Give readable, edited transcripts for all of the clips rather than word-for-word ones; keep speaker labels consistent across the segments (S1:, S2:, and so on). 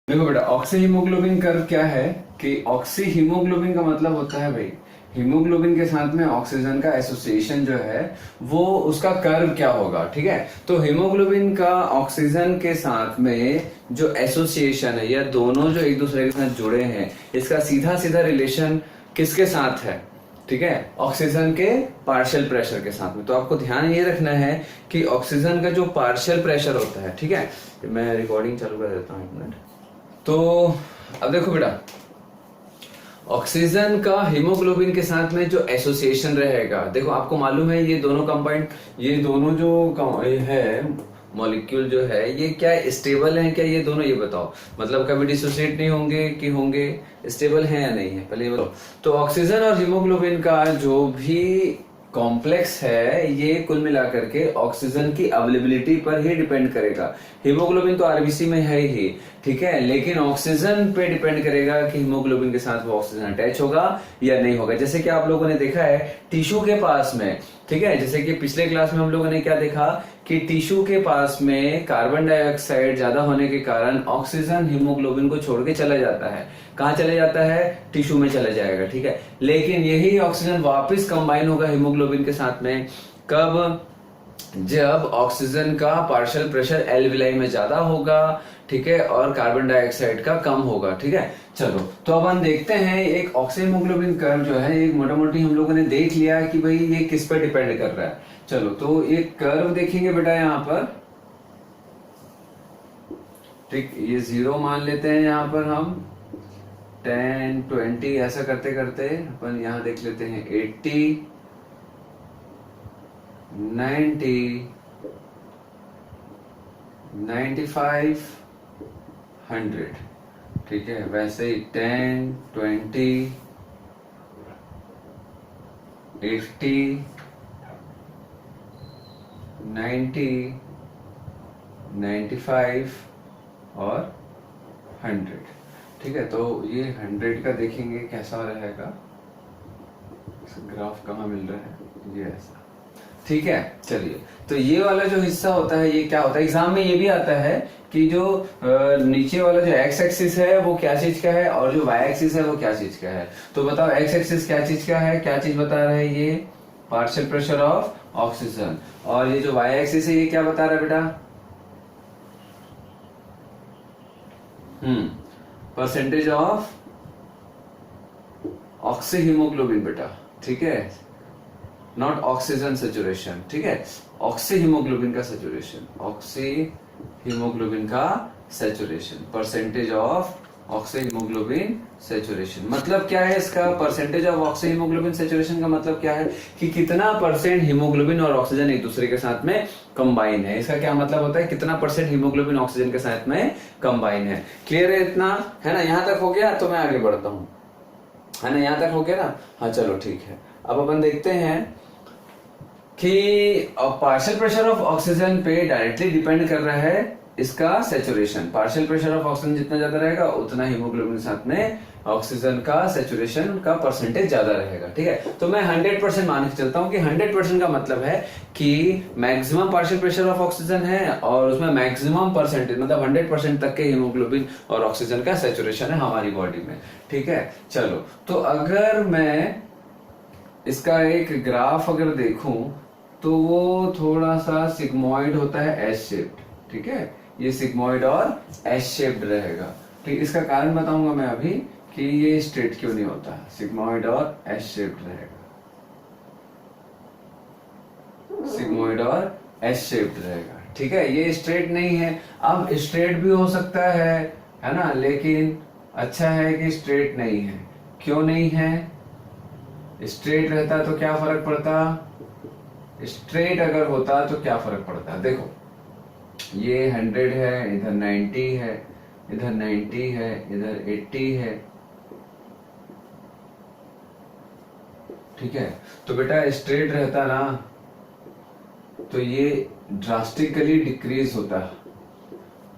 S1: देखो बेटा, oxy haemoglobin curve क्या है कि ऑक्सी हीमोग्लोबिन का मतलब होता है भाई हीमोग्लोबिन के साथ में ऑक्सीजन का एसोसिएशन जो है वो उसका कर्व क्या होगा। ठीक है, तो हीमोग्लोबिन का ऑक्सीजन के साथ में जो एसोसिएशन है या दोनों जो एक दूसरे के साथ जुड़े हैं, इसका सीधा सीधा रिलेशन किसके साथ है? ठीक है, ऑक्सीजन के पार्शियल प्रेशर के साथ में। तो आपको ध्यान ये रखना है कि ऑक्सीजन का जो पार्शियल प्रेशर होता है, ठीक है, मैं रिकॉर्डिंग चालू कर देता हूँ एक मिनट। तो अब देखो बेटा, ऑक्सीजन का हीमोग्लोबिन के साथ में जो एसोसिएशन रहेगा, देखो आपको मालूम है ये दोनों कंपाउंड, ये दोनों जो है मॉलिक्यूल जो है ये क्या स्टेबल है क्या? ये दोनों ये बताओ, मतलब कभी डिसोसिएट नहीं होंगे कि होंगे? स्टेबल है या नहीं है, पहले ये बताओ। तो ऑक्सीजन और हीमोग्लोबिन का जो भी कॉम्प्लेक्स है ये कुल मिलाकर के ऑक्सीजन की अवेलेबिलिटी पर ही डिपेंड करेगा। हीमोग्लोबिन तो आरबीसी में है ही, ठीक है, लेकिन ऑक्सीजन पे डिपेंड करेगा कि हीमोग्लोबिन के साथ वो ऑक्सीजन अटैच होगा या नहीं होगा। जैसे कि आप लोगों ने देखा है टिश्यू के पास में, ठीक है, जैसे कि पिछले क्लास में हम लोगों ने क्या देखा कि टिश्यू के पास में कार्बन डाइऑक्साइड ज्यादा होने के कारण ऑक्सीजन हीमोग्लोबिन को छोड़ के चला जाता है। कहाँ चले जाता है? टिश्यू में चला जाएगा, ठीक है, लेकिन यही ऑक्सीजन वापस कंबाइन होगा हीमोग्लोबिन के साथ में कब? जब ऑक्सीजन का पार्शियल प्रेशर एल्विलाई में ज्यादा होगा, ठीक है, और कार्बन डाइऑक्साइड का कम होगा। ठीक है, चलो तो अब हम देखते हैं एक ऑक्सीहीमोग्लोबिन कर्व जो है, एक मोटा मोटी हम लोगों ने देख लिया कि भाई ये किस पर डिपेंड कर रहा है। चलो तो एक कर्व देखेंगे बेटा यहाँ पर, ठीक, ये 0 मान लेते हैं यहाँ पर हम, 10 20 ऐसा करते करते अपन यहाँ देख लेते हैं 80 90 95 100। ठीक है, वैसे ही 10 20 80 90 95 और 100। ठीक है, तो ये 100 का देखेंगे कैसा रहेगा, ग्राफ कहाँ मिल रहा है, ये ऐसा। ठीक है, चलिए, तो ये वाला जो हिस्सा होता है ये क्या होता है, एग्जाम में ये भी आता है कि जो नीचे वाला जो एक्स एक्सिस है वो क्या चीज का है और जो वाई एक्सिस है वो क्या चीज का है। तो बताओ एक्स एक्सिस क्या चीज का है, क्या चीज बता रहा है ये? Partial pressure of oxygen. और ये जो वाई एक्सिस है ये क्या बता रहा है बेटा? परसेंटेज ऑफ ऑक्सी हीमोग्लोबिन बेटा, ठीक है, नॉट ऑक्सीजन सेचुरेशन। ठीक है, ऑक्सी हीमोग्लोबिन का सेचुरेशन, ऑक्सी हीमोग्लोबिन का saturation, percentage of oxy haemoglobin saturation. मतलब क्या है इसका? Percentage of oxy haemoglobin saturation का मतलब क्या है कि कितना परसेंट हीमोग्लोबिन और ऑक्सीजन एक दूसरे के साथ में कंबाइन है। इसका क्या मतलब होता है? कितना परसेंट हीमोग्लोबिन ऑक्सीजन के साथ में कंबाइन है। क्लियर है इतना? है ना, यहां तक हो गया? तो मैं आगे बढ़ता हूं, है ना, यहां तक हो गया ना? हाँ चलो ठीक है, अब अपन देखते हैं कि पार्शियल प्रेशर ऑफ ऑक्सीजन पे डायरेक्टली डिपेंड कर रहा है इसका saturation. Partial pressure of oxygen जितना ज्यादा रहेगा उतना हीमोग्लोबिन के साथ में ऑक्सीजन का सेचुरेशन का परसेंटेज ज्यादा रहेगा। ठीक है, तो मैं 100% मान के चलता हूं कि 100% का मतलब है कि maximum partial pressure of oxygen है और उसमें मैक्सिमम परसेंटेज मतलब 100% तक के हीमोग्लोबिन और ऑक्सीजन का सेचुरेशन है हमारी बॉडी में। ठीक है, चलो तो अगर मैं इसका एक ग्राफ अगर देखूं तो वो थोड़ा सा सिग्मोइड होता है, एस शेप्ड। ठीक है, ये सिग्मोइड और एस शेप्ड रहेगा। ठीक, इसका कारण बताऊंगा मैं अभी कि ये स्ट्रेट क्यों नहीं होता, सिग्मोइड और एस शेप्ड रहेगा, सिग्मोइड और एस शेप्ड रहेगा। ठीक है, ये स्ट्रेट नहीं है। अब स्ट्रेट भी हो सकता है ना, लेकिन अच्छा है कि स्ट्रेट नहीं है। क्यों नहीं है? स्ट्रेट रहता तो क्या फर्क पड़ता, स्ट्रेट अगर होता तो क्या फर्क पड़ता? देखो ये 100 है, इधर 90 है, इधर 90 है, इधर 80 है। ठीक है, तो बेटा स्ट्रेट रहता ना तो ये ड्रास्टिकली डिक्रीज होता,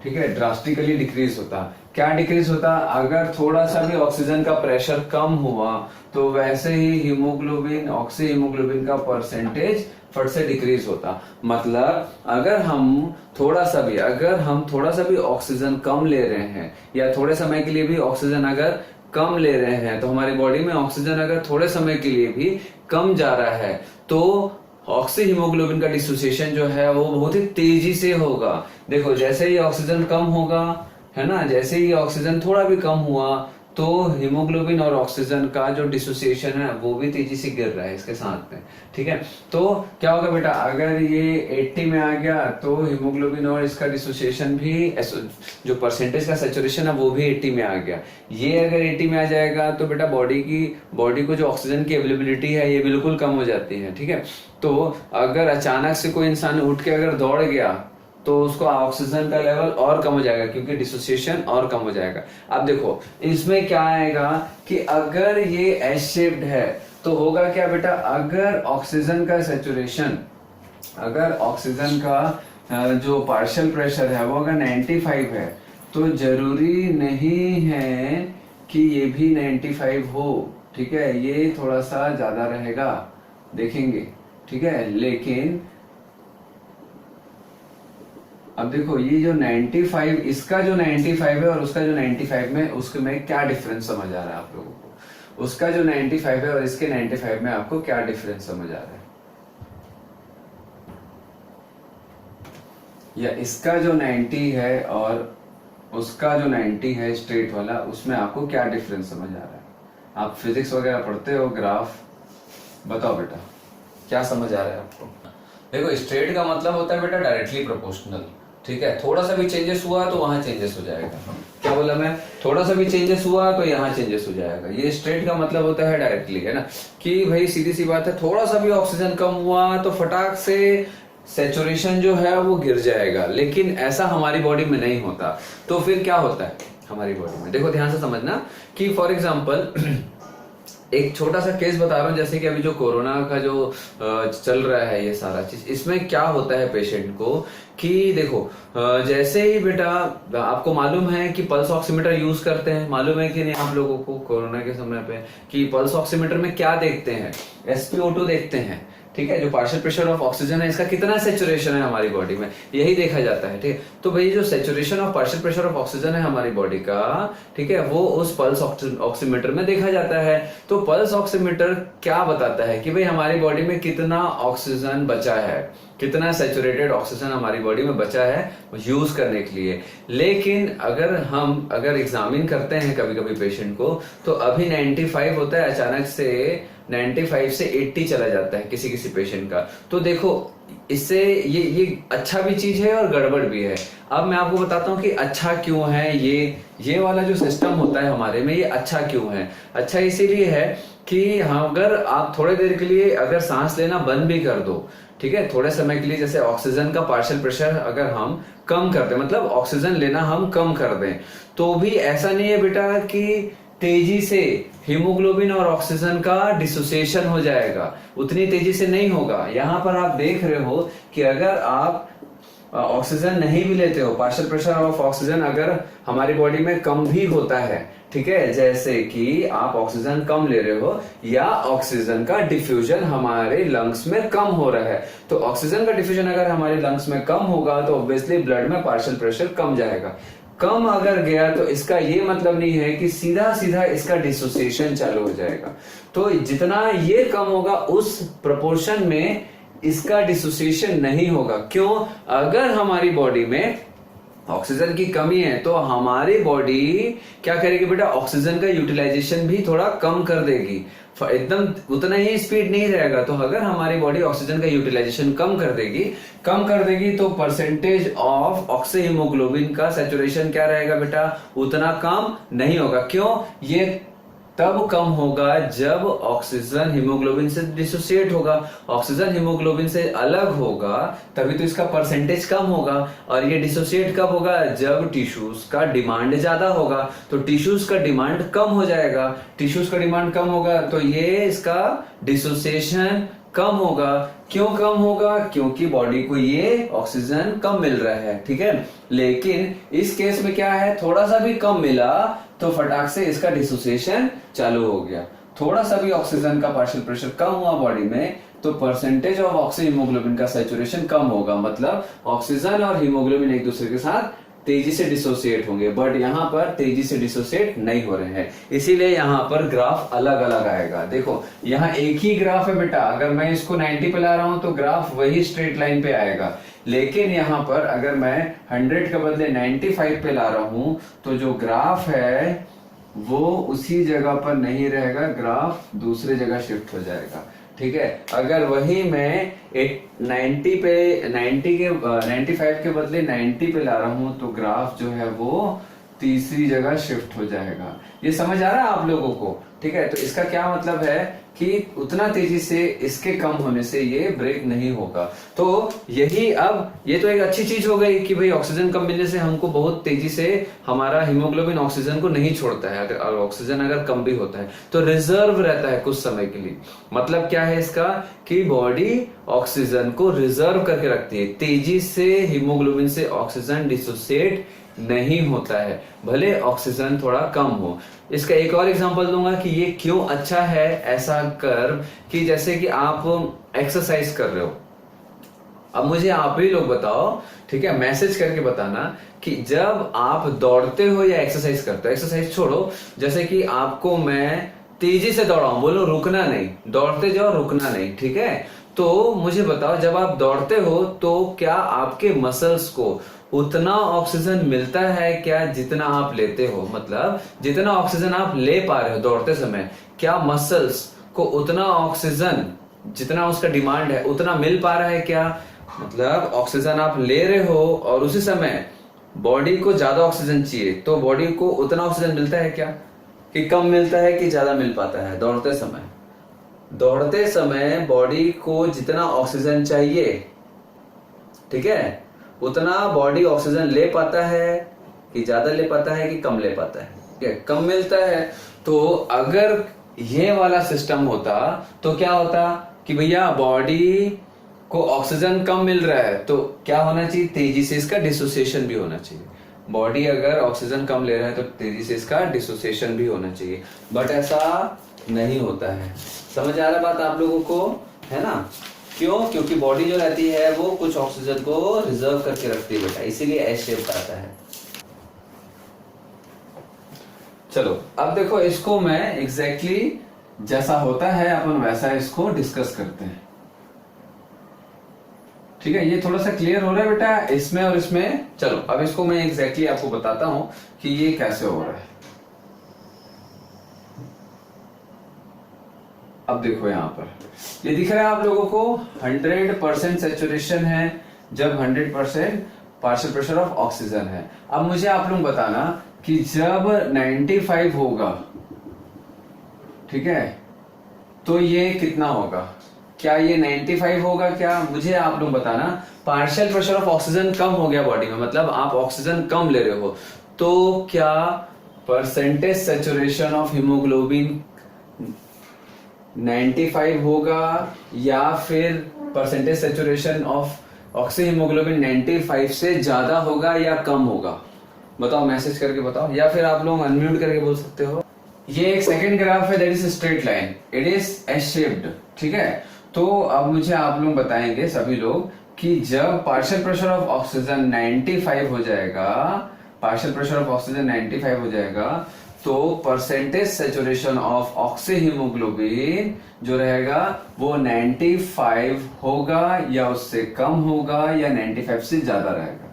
S1: ठीक है, ड्रास्टिकली डिक्रीज होता। क्या डिक्रीज होता? अगर थोड़ा सा भी ऑक्सीजन का प्रेशर कम हुआ तो वैसे ही हीमोग्लोबिन, ऑक्सी हीमोग्लोबिन का परसेंटेज फट से डिक्रीज होता। मतलब अगर हम थोड़ा सा भी ऑक्सीजन कम ले रहे हैं या थोड़े समय के लिए भी ऑक्सीजन अगर कम ले रहे हैं, तो हमारी बॉडी में ऑक्सीजन अगर थोड़े समय के लिए भी कम जा रहा है तो ऑक्सी हीमोग्लोबिन का डिसोसिएशन जो है वो बहुत ही तेजी से होगा। देखो जैसे ही ऑक्सीजन कम होगा, है ना, जैसे ही ऑक्सीजन थोड़ा भी कम हुआ तो हीमोग्लोबिन और ऑक्सीजन का जो डिसोसिएशन है वो भी तेजी से गिर रहा है इसके साथ में। ठीक है, तो क्या होगा बेटा, अगर ये 80 में आ गया तो हीमोग्लोबिन और इसका डिसोसिएशन भी, जो परसेंटेज का सैचुरेशन है वो भी 80 में आ गया। ये अगर 80 में आ जाएगा तो बेटा बॉडी को जो ऑक्सीजन की अवेलेबिलिटी है ये बिल्कुल कम हो जाती है। ठीक है, तो अगर अचानक से कोई इंसान उठ के अगर दौड़ गया तो उसको ऑक्सीजन का लेवल और कम हो जाएगा क्योंकि डिसोसिएशन और कम हो जाएगा। अब देखो इसमें क्या आएगा कि अगर ये एस शेप्ड है तो होगा क्या बेटा, अगर ऑक्सीजन का जो पार्शियल प्रेशर है वो अगर 95 है तो जरूरी नहीं है कि ये भी 95 हो। ठीक है, ये थोड़ा सा ज्यादा रहेगा, देखेंगे। ठीक है, लेकिन अब देखो ये जो 95, इसका जो 95 है और उसका जो 95 में, उसके में क्या डिफरेंस समझ आ रहा है आप लोगों को? उसका जो 95 है और इसके 95 में आपको क्या डिफरेंस समझ आ रहा है? या इसका जो 90 है और उसका जो 90 है स्ट्रेट वाला, उसमें आपको क्या डिफरेंस समझ आ रहा है? आप फिजिक्स वगैरह पढ़ते हो, ग्राफ, बताओ बेटा क्या समझ आ रहा है आपको? देखो स्ट्रेट का मतलब होता है बेटा डायरेक्टली प्रोपोर्शनल। ठीक है, थोड़ा सा भी चेंजेस हुआ तो वहां चेंजेस हो जाएगा। क्या बोला मैं? थोड़ा सा भी चेंजेस हुआ तो यहाँ चेंजेस हो जाएगा। ये स्ट्रेट का मतलब होता है डायरेक्टली, है ना, कि भाई सीधी सी बात है, थोड़ा सा भी ऑक्सीजन कम हुआ तो फटाक से सैचुरेशन जो है वो गिर जाएगा। लेकिन ऐसा हमारी बॉडी में नहीं होता। तो फिर क्या होता है हमारी बॉडी में? देखो ध्यान से समझना कि फॉर एग्जाम्पल एक छोटा सा केस बता रहा हूँ, जैसे कि अभी जो कोरोना का जो चल रहा है ये सारा चीज, इसमें क्या होता है पेशेंट को कि देखो जैसे ही बेटा आपको मालूम है कि पल्स ऑक्सीमीटर यूज करते हैं, मालूम है कि नहीं आप लोगों को कोरोना के समय पे कि पल्स ऑक्सीमीटर में क्या देखते हैं? SpO2 देखते हैं। ठीक है, जो पार्शियल प्रेशर ऑफ ऑक्सीजन है इसका कितना सैचुरेशन है हमारी बॉडी में, यही देखा जाता है। ठीक है, तो भाई जो saturation of partial pressure of oxygen है हमारी बॉडी का, ठीक है, वो उस पल्स ऑक्सीमीटर में देखा जाता है। तो पल्स ऑक्सीमीटर क्या बताता है कि भाई हमारी बॉडी में कितना ऑक्सीजन बचा है, कितना सैचुरेटेड ऑक्सीजन हमारी बॉडी में बचा है यूज करने के लिए। लेकिन अगर एग्जामिन करते हैं कभी कभी पेशेंट को तो अभी 95 होता है, अचानक से 95 से 80 चला जाता है किसी किसी पेशेंट का। तो देखो इससे ये अच्छा भी चीज है और गड़बड़ भी है। अब मैं आपको बताता हूँ कि अच्छा क्यों है ये वाला जो सिस्टम होता है हमारे में, ये अच्छा क्यों है। अच्छा इसीलिए है कि अगर आप थोड़ी देर के लिए अगर सांस लेना बंद भी कर दो, ठीक है, थोड़े समय के लिए, जैसे ऑक्सीजन का पार्शियल प्रेशर अगर हम कम कर दें, मतलब ऑक्सीजन लेना हम कम कर दें, तो भी ऐसा नहीं है बेटा कि तेजी से हीमोग्लोबिन और ऑक्सीजन का डिसोसिएशन हो जाएगा, उतनी तेजी से नहीं होगा। यहां पर आप देख रहे हो कि अगर आप ऑक्सीजन नहीं भी लेते हो, पार्शियल प्रेशर ऑफ ऑक्सीजन अगर हमारी बॉडी में कम भी होता है, ठीक है, जैसे कि आप ऑक्सीजन कम ले रहे हो या ऑक्सीजन का डिफ्यूजन हमारे लंग्स में कम हो रहा है, तो ऑक्सीजन का डिफ्यूजन अगर हमारे लंग्स में कम होगा तो ऑब्वियसली ब्लड में पार्शियल प्रेशर कम जाएगा। कम अगर गया तो इसका ये मतलब नहीं है कि सीधा सीधा इसका डिसोसिएशन चालू हो जाएगा। तो जितना ये कम होगा उस प्रोपोर्शन में इसका डिसोसिएशन नहीं होगा। क्यों? अगर हमारी बॉडी में ऑक्सीजन की कमी है तो हमारी बॉडी क्या करेगी बेटा, ऑक्सीजन का यूटिलाइजेशन भी थोड़ा कम कर देगी, एकदम उतना ही स्पीड नहीं रहेगा। तो अगर हमारी बॉडी ऑक्सीजन का यूटिलाइजेशन कम कर देगी तो परसेंटेज ऑफ ऑक्सी हीमोग्लोबिन का सैचुरेशन क्या रहेगा बेटा, उतना कम नहीं होगा। क्यों? ये तब कम होगा जब ऑक्सीजन हीमोग्लोबिन से डिसोसिएट होगा, ऑक्सीजन हीमोग्लोबिन से अलग होगा तभी तो इसका परसेंटेज कम होगा। और ये डिसोसिएट कब होगा? जब टिश्यूज का डिमांड ज्यादा होगा। तो टिश्यूज का डिमांड कम हो जाएगा, टिश्यूज का डिमांड कम होगा तो ये इसका डिसोसिएशन कम होगा। क्यों कम होगा? क्योंकि बॉडी को ये ऑक्सीजन कम मिल रहा है, ठीक है। लेकिन इस केस में क्या है, थोड़ा सा भी कम मिला तो फटाक से इसका डिसोसिएशन चालू हो गया। थोड़ा सा भी ऑक्सीजन का पार्शियल प्रेशर कम हुआ बॉडी में तो परसेंटेज ऑफ ऑक्सी हीमोग्लोबिन का सैचुरेशन कम होगा, मतलब ऑक्सीजन और हीमोग्लोबिन एक दूसरे के साथ तेजी से डिसोसिएट होंगे। बट यहाँ पर तेजी से डिसोसिएट नहीं हो रहे हैं, इसीलिए यहाँ पर ग्राफ अलग अलग आएगा। देखो यहाँ एक ही ग्राफ है बेटा, अगर मैं इसको 90 पे ला रहा हूं तो ग्राफ वही स्ट्रेट लाइन पे आएगा। लेकिन यहाँ पर अगर मैं 100 के बदले 95 पे ला रहा हूं तो जो ग्राफ है वो उसी जगह पर नहीं रहेगा, ग्राफ दूसरे जगह शिफ्ट हो जाएगा, ठीक है। अगर वही मैं 95 के बदले 90 पे ला रहा हूं तो ग्राफ जो है वो तीसरी जगह शिफ्ट हो जाएगा। ये समझ आ रहा है आप लोगों को, ठीक है। तो इसका क्या मतलब है कि उतना तेजी से इसके कम होने से ये ब्रेक नहीं होगा। तो यही, अब ये तो एक अच्छी चीज हो गई कि भाई ऑक्सीजन कम मिलने से हमको बहुत तेजी से हमारा हीमोग्लोबिन ऑक्सीजन को नहीं छोड़ता है, और ऑक्सीजन अगर कम भी होता है तो रिजर्व रहता है कुछ समय के लिए। मतलब क्या है इसका कि बॉडी ऑक्सीजन को रिजर्व करके रखती है, तेजी से हीमोग्लोबिन से ऑक्सीजन डिसोसिएट नहीं होता है, भले ऑक्सीजन थोड़ा कम हो। इसका एक और एग्जांपल दूंगा कि ये क्यों अच्छा है ऐसा कर्व, कि जैसे कि आप एक्सरसाइज कर रहे हो। अब मुझे आप ही लोग बताओ, ठीक है, मैसेज करके बताना कि जब आप दौड़ते हो या एक्सरसाइज करते हो, एक्सरसाइज छोड़ो, जैसे कि आपको मैं तेजी से दौड़ाऊं, बोलो रुकना नहीं, दौड़ते जाओ रुकना नहीं, ठीक है। तो मुझे बताओ जब आप दौड़ते हो तो क्या आपके मसल्स को उतना ऑक्सीजन मिलता है क्या जितना आप लेते हो? मतलब जितना ऑक्सीजन आप ले पा रहे हो दौड़ते समय, क्या मसल्स को उतना ऑक्सीजन जितना उसका डिमांड है उतना मिल पा रहा है क्या? मतलब ऑक्सीजन आप ले रहे हो और उसी समय बॉडी को ज्यादा ऑक्सीजन चाहिए, तो बॉडी को उतना ऑक्सीजन मिलता है क्या, कि कम मिलता है कि ज्यादा मिल पाता है? दौड़ते समय, दौड़ते समय बॉडी को जितना ऑक्सीजन चाहिए, ठीक है, उतना बॉडी ऑक्सीजन ले पाता है कि ज्यादा ले पाता है कि कम ले पाता है? ठीक है, कम मिलता है। तो अगर ये वाला सिस्टम होता तो क्या होता कि भैया बॉडी को ऑक्सीजन कम मिल रहा है तो क्या होना चाहिए, तेजी से इसका डिसोसिएशन भी होना चाहिए। बॉडी अगर ऑक्सीजन कम ले रहा है तो तेजी से इसका डिसोसिएशन भी होना चाहिए, बट ऐसा नहीं होता है। समझ आ रहा बात आप लोगों को, है ना? क्यों? क्योंकि बॉडी जो रहती है वो कुछ ऑक्सीजन को रिजर्व करके रखती है बेटा, इसीलिए एस शेप आता है। चलो अब देखो, इसको मैं एग्जैक्टली जैसा होता है अपन वैसा इसको डिस्कस करते हैं, ठीक है। ये थोड़ा सा क्लियर हो रहा है बेटा इसमें और इसमें? चलो अब इसको मैं एग्जैक्टली आपको बताता हूं कि ये कैसे हो रहा है। अब देखो यहां पर ये दिख रहा है आप लोगों को 100% सैचुरेशन है जब 100% पार्शियल प्रेशर ऑफ ऑक्सीजन है। अब मुझे आप लोग बताना कि जब 95 होगा, ठीक है, तो ये कितना होगा? क्या ये 95 होगा क्या? मुझे आप लोग बताना। पार्शियल प्रेशर ऑफ ऑक्सीजन कम हो गया बॉडी में, मतलब आप ऑक्सीजन कम ले रहे हो, तो क्या परसेंटेज सैचुरेशन ऑफ हीमोग्लोबिन 95 होगा या फिर percentage saturation of oxy haemoglobin 95 से ज्यादा होगा या कम होगा? बताओ, मैसेज करके बताओ, या फिर आप लोग अनम्यूट करके बोल सकते हो। ये एक सेकंड ग्राफ है, that is straight line, it is S shaped, ठीक है। तो अब मुझे आप लोग बताएंगे सभी लोग कि जब पार्शियल प्रेशर ऑफ ऑक्सीजन 95 हो जाएगा, पार्शियल प्रेशर ऑफ ऑक्सीजन 95 हो जाएगा, तो percentage saturation of oxy haemoglobin जो रहेगा वो 95 होगा या उससे कम होगा या 95 से ज्यादा रहेगा?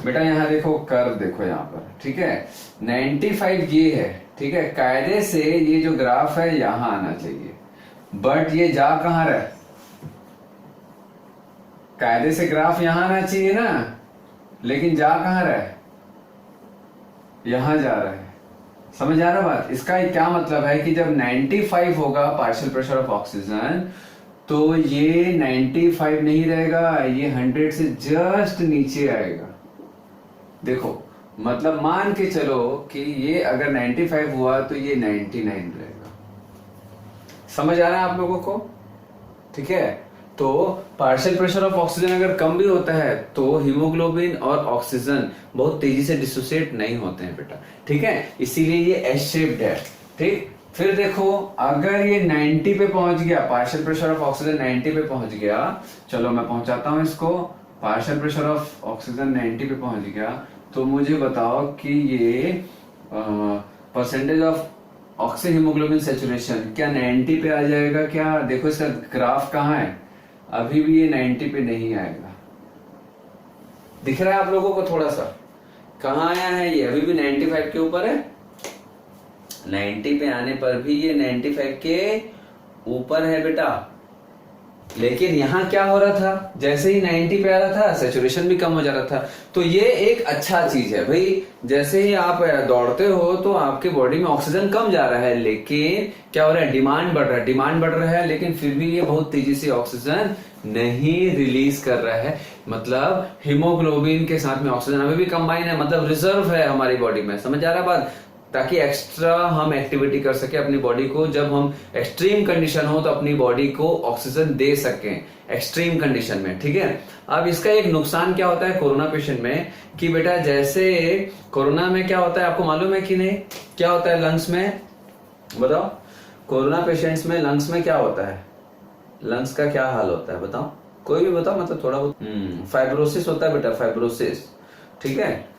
S1: बेटा यहाँ देखो, कर्व देखो यहाँ पर, ठीक है। 95 ये है, ठीक है, कायदे से ये जो ग्राफ है यहां आना चाहिए, बट ये जा कहां रहा है? कायदे से ग्राफ यहां आना चाहिए ना, लेकिन जा कहां रहा है? यहां जा रहा है। समझ आ रहा बात? इसका क्या मतलब है कि जब 95 होगा पार्शियल प्रेशर ऑफ ऑक्सीजन, तो ये 95 नहीं रहेगा, ये 100 से जस्ट नीचे आएगा। देखो, मतलब मान के चलो कि ये अगर 95 हुआ तो ये 99 रहेगा। समझ आ रहा है आप लोगों को? ठीक है। तो पार्शियल प्रेशर ऑफ ऑक्सीजन अगर कम भी होता है तो हीमोग्लोबिन और ऑक्सीजन बहुत तेजी से डिसोसिएट नहीं होते हैं बेटा, ठीक है, इसीलिए ये एस शेप्ड है। ठीक, फिर देखो अगर ये 90 पे पहुंच गया, पार्शियल प्रेशर ऑफ ऑक्सीजन 90 पे पहुंच गया, चलो मैं पहुंचाता हूं इसको, पार्शियल प्रेशर ऑफ ऑक्सीजन 90 पे पहुंच गया, तो मुझे बताओ कि ये percentage of oxy haemoglobin saturation क्या 90 पे आ जाएगा क्या? देखो इसका ग्राफ कहाँ है, अभी भी ये 90 पे नहीं आएगा। दिख रहा है आप लोगों को थोड़ा सा? कहाँ आया है ये? अभी भी 95 के ऊपर है। 90 पे आने पर भी ये 95 के ऊपर है बेटा। लेकिन यहाँ क्या हो रहा था, जैसे ही 90 पे आ रहा था सैचुरेशन भी कम हो जा रहा था। तो ये एक अच्छा चीज है भाई, जैसे ही आप दौड़ते हो तो आपके बॉडी में ऑक्सीजन कम जा रहा है, लेकिन क्या हो रहा है, डिमांड बढ़ रहा है, डिमांड बढ़ रहा है, लेकिन फिर भी ये बहुत तेजी से ऑक्सीजन नहीं रिलीज कर रहा है। मतलब हीमोग्लोबिन के साथ में ऑक्सीजन अभी भी कंबाइन है, मतलब रिजर्व है हमारी बॉडी में। समझ आ रहा है बात? ताकि एक्स्ट्रा हम एक्टिविटी कर सके अपनी बॉडी को, जब हम एक्सट्रीम कंडीशन हो तो अपनी बॉडी को ऑक्सीजन दे सकें एक्सट्रीम कंडीशन में, ठीक है। अब इसका एक नुकसान क्या होता है कोरोना पेशेंट में, कि बेटा जैसे कोरोना में क्या होता है आपको मालूम है कि नहीं, क्या होता है लंग्स में, बताओ? कोरोना पेशेंट्स में लंग्स में क्या होता है, लंग्स का क्या हाल होता है बताओ, कोई भी बताओ, मतलब थोड़ा बहुत। फाइब्रोसिस होता है बेटा, फाइब्रोसिस, ठीक है।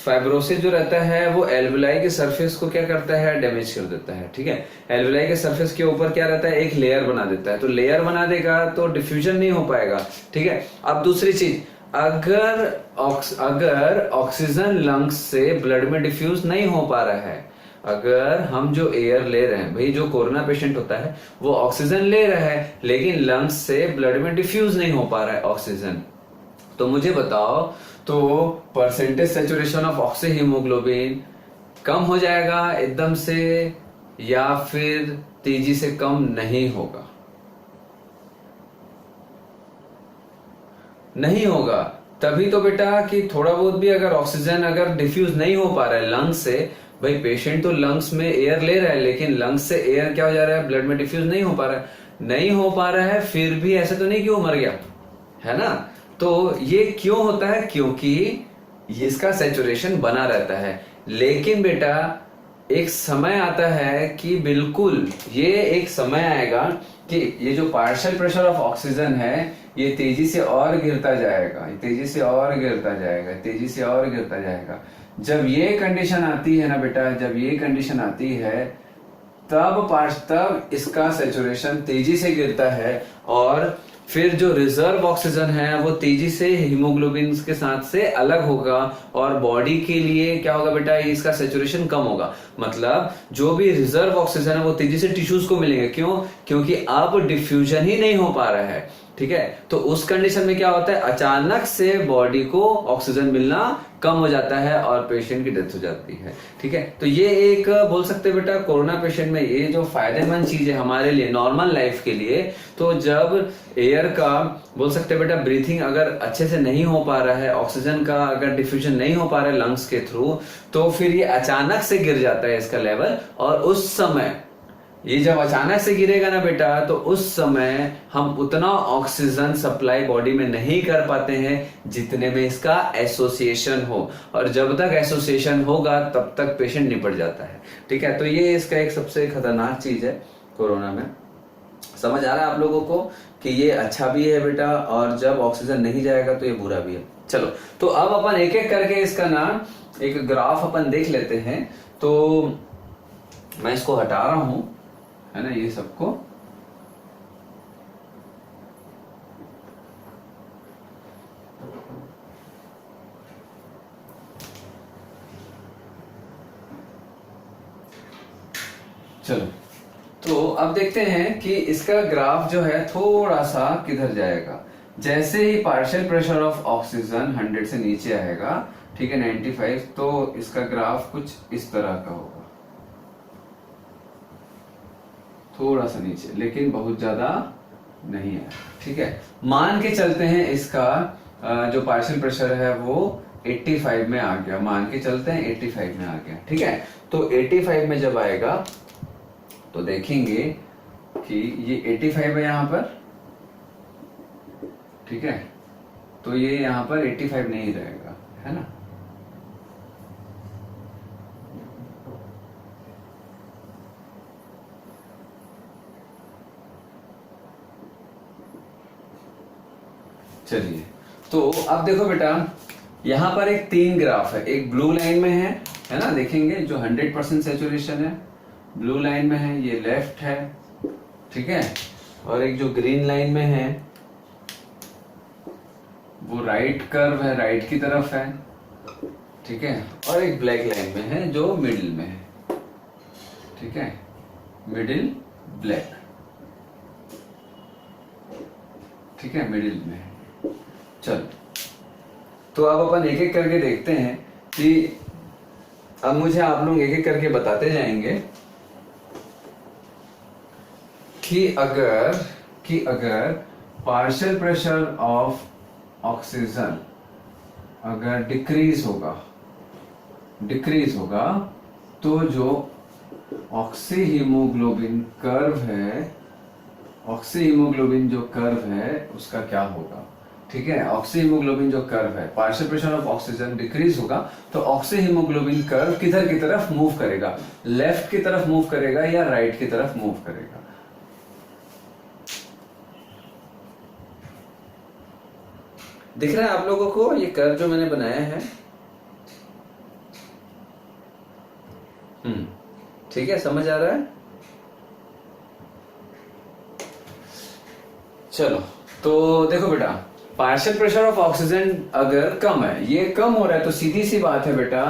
S1: फाइब्रोसिस जो रहता है वो एल्वेलाई के सरफेस को क्या करता है, डैमेज कर देता है, ठीक है। एल्वेलाई के सरफेस के ऊपर क्या रहता है, एक लेयर बना देता है, तो लेयर बना देगा तो डिफ्यूजन नहीं हो पाएगा, ठीक है। अब दूसरी चीज, अगर ऑक्सीजन लंग्स से ब्लड में डिफ्यूज नहीं हो पा रहा है, अगर हम जो एयर ले रहे हैं, भाई जो कोरोना पेशेंट होता है वो ऑक्सीजन ले रहा है लेकिन लंग्स से ब्लड में डिफ्यूज नहीं हो पा रहा है ऑक्सीजन, तो मुझे बताओ, तो percentage saturation of oxyhaemoglobin कम हो जाएगा एकदम से या फिर तेजी से कम नहीं होगा? नहीं होगा। तभी तो बेटा कि थोड़ा बहुत भी अगर ऑक्सीजन अगर डिफ्यूज नहीं हो पा रहा है लंग्स से, भाई पेशेंट तो लंग्स में एयर ले रहा है लेकिन लंग्स से एयर क्या हो जा रहा है, ब्लड में डिफ्यूज नहीं हो पा रहा है, नहीं हो पा रहा है, फिर भी ऐसा तो नहीं कि वो मर गया, है ना। तो ये क्यों होता है, क्योंकि इसका सैचुरेशन बना रहता है। लेकिन बेटा एक समय आता है कि बिल्कुल ये एक समय आएगा कि ये जो पार्शियल प्रेशर ऑफ ऑक्सीजन है ये तेजी से और गिरता जाएगा, तेजी से और गिरता जाएगा, तेजी से और गिरता जाएगा। जब ये कंडीशन आती है ना बेटा, जब ये कंडीशन आती है तब इसका सैचुरेशन तेजी से गिरता है और फिर जो रिजर्व ऑक्सीजन है वो तेजी से हीमोग्लोबिन के साथ से अलग होगा और बॉडी के लिए क्या होगा बेटा, इसका सैचुरेशन कम होगा। मतलब जो भी रिजर्व ऑक्सीजन है वो तेजी से टिश्यूज को मिलेंगे, क्यों? क्योंकि अब डिफ्यूजन ही नहीं हो पा रहा है, ठीक है। तो उस कंडीशन में क्या होता है, अचानक से बॉडी को ऑक्सीजन मिलना कम हो जाता है और पेशेंट की डेथ हो जाती है, ठीक है। तो ये एक बोल सकते हैं बेटा कोरोना पेशेंट में ये जो फायदेमंद चीज है हमारे लिए नॉर्मल लाइफ के लिए, तो जब एयर का बोल सकते हैं बेटा ब्रीथिंग अगर अच्छे से नहीं हो पा रहा है, ऑक्सीजन का अगर डिफ्यूजन नहीं हो पा रहा है लंग्स के थ्रू, तो फिर ये अचानक से गिर जाता है इसका लेवल, और उस समय ये जब अचानक से गिरेगा ना बेटा तो उस समय हम उतना ऑक्सीजन सप्लाई बॉडी में नहीं कर पाते हैं जितने में इसका एसोसिएशन हो, और जब तक एसोसिएशन होगा तब तक पेशेंट निपट जाता है, ठीक है। तो ये इसका एक सबसे खतरनाक चीज है कोरोना में। समझ आ रहा है आप लोगों को कि ये अच्छा भी है बेटा, और जब ऑक्सीजन नहीं जाएगा तो ये बुरा भी है। चलो तो अब अपन एक एक करके इसका ना एक ग्राफ अपन देख लेते हैं। तो मैं इसको हटा रहा हूं, है ना, ये सबको। चलो तो अब देखते हैं कि इसका ग्राफ जो है थोड़ा सा किधर जाएगा। जैसे ही पार्शियल प्रेशर ऑफ ऑक्सीजन 100 से नीचे आएगा, ठीक है, 95, तो इसका ग्राफ कुछ इस तरह का होगा, थोड़ा सा नीचे, लेकिन बहुत ज्यादा नहीं है, ठीक है। मान के चलते हैं इसका जो पार्शियल प्रेशर है वो 85 में आ गया, मान के चलते हैं 85 में आ गया, ठीक है। तो 85 में जब आएगा तो देखेंगे कि ये 85 है यहाँ पर, ठीक है, तो ये यहाँ पर 85 नहीं रहेगा, है ना। चलिए, तो अब देखो बेटा, यहाँ पर एक 3 ग्राफ है, एक ब्लू लाइन में है ना, देखेंगे जो 100% सेचुरेशन है ब्लू लाइन में है, ये लेफ्ट है, ठीक है, और एक जो ग्रीन लाइन में है वो राइट कर्व है, राइट की तरफ है, ठीक है, और एक ब्लैक लाइन में है जो मिडिल में है, ठीक है, मिडिल ब्लैक, ठीक है, मिडिल में है। चलो, तो अब अपन एक एक करके देखते हैं कि अब मुझे आप लोग एक एक करके बताते जाएंगे कि अगर पार्शियल प्रेशर ऑफ ऑक्सीजन अगर डिक्रीज होगा तो जो ऑक्सी हीमोग्लोबिन कर्व है, ऑक्सी हीमोग्लोबिन जो कर्व है उसका क्या होगा, ठीक है। ऑक्सी हीमोग्लोबिन जो कर्व है, partial pressure of oxygen decrease होगा तो ऑक्सी हीमोग्लोबिन कर्व किधर की तरफ मूव करेगा, लेफ्ट की तरफ मूव करेगा या राइट की तरफ मूव करेगा। दिख रहा है आप लोगों को ये कर्व जो मैंने बनाया है, ठीक है, समझ आ रहा है। चलो, तो देखो बेटा, पार्शियल प्रेशर ऑफ ऑक्सीजन अगर कम है, ये कम हो रहा है, तो सीधी सी बात है बेटा,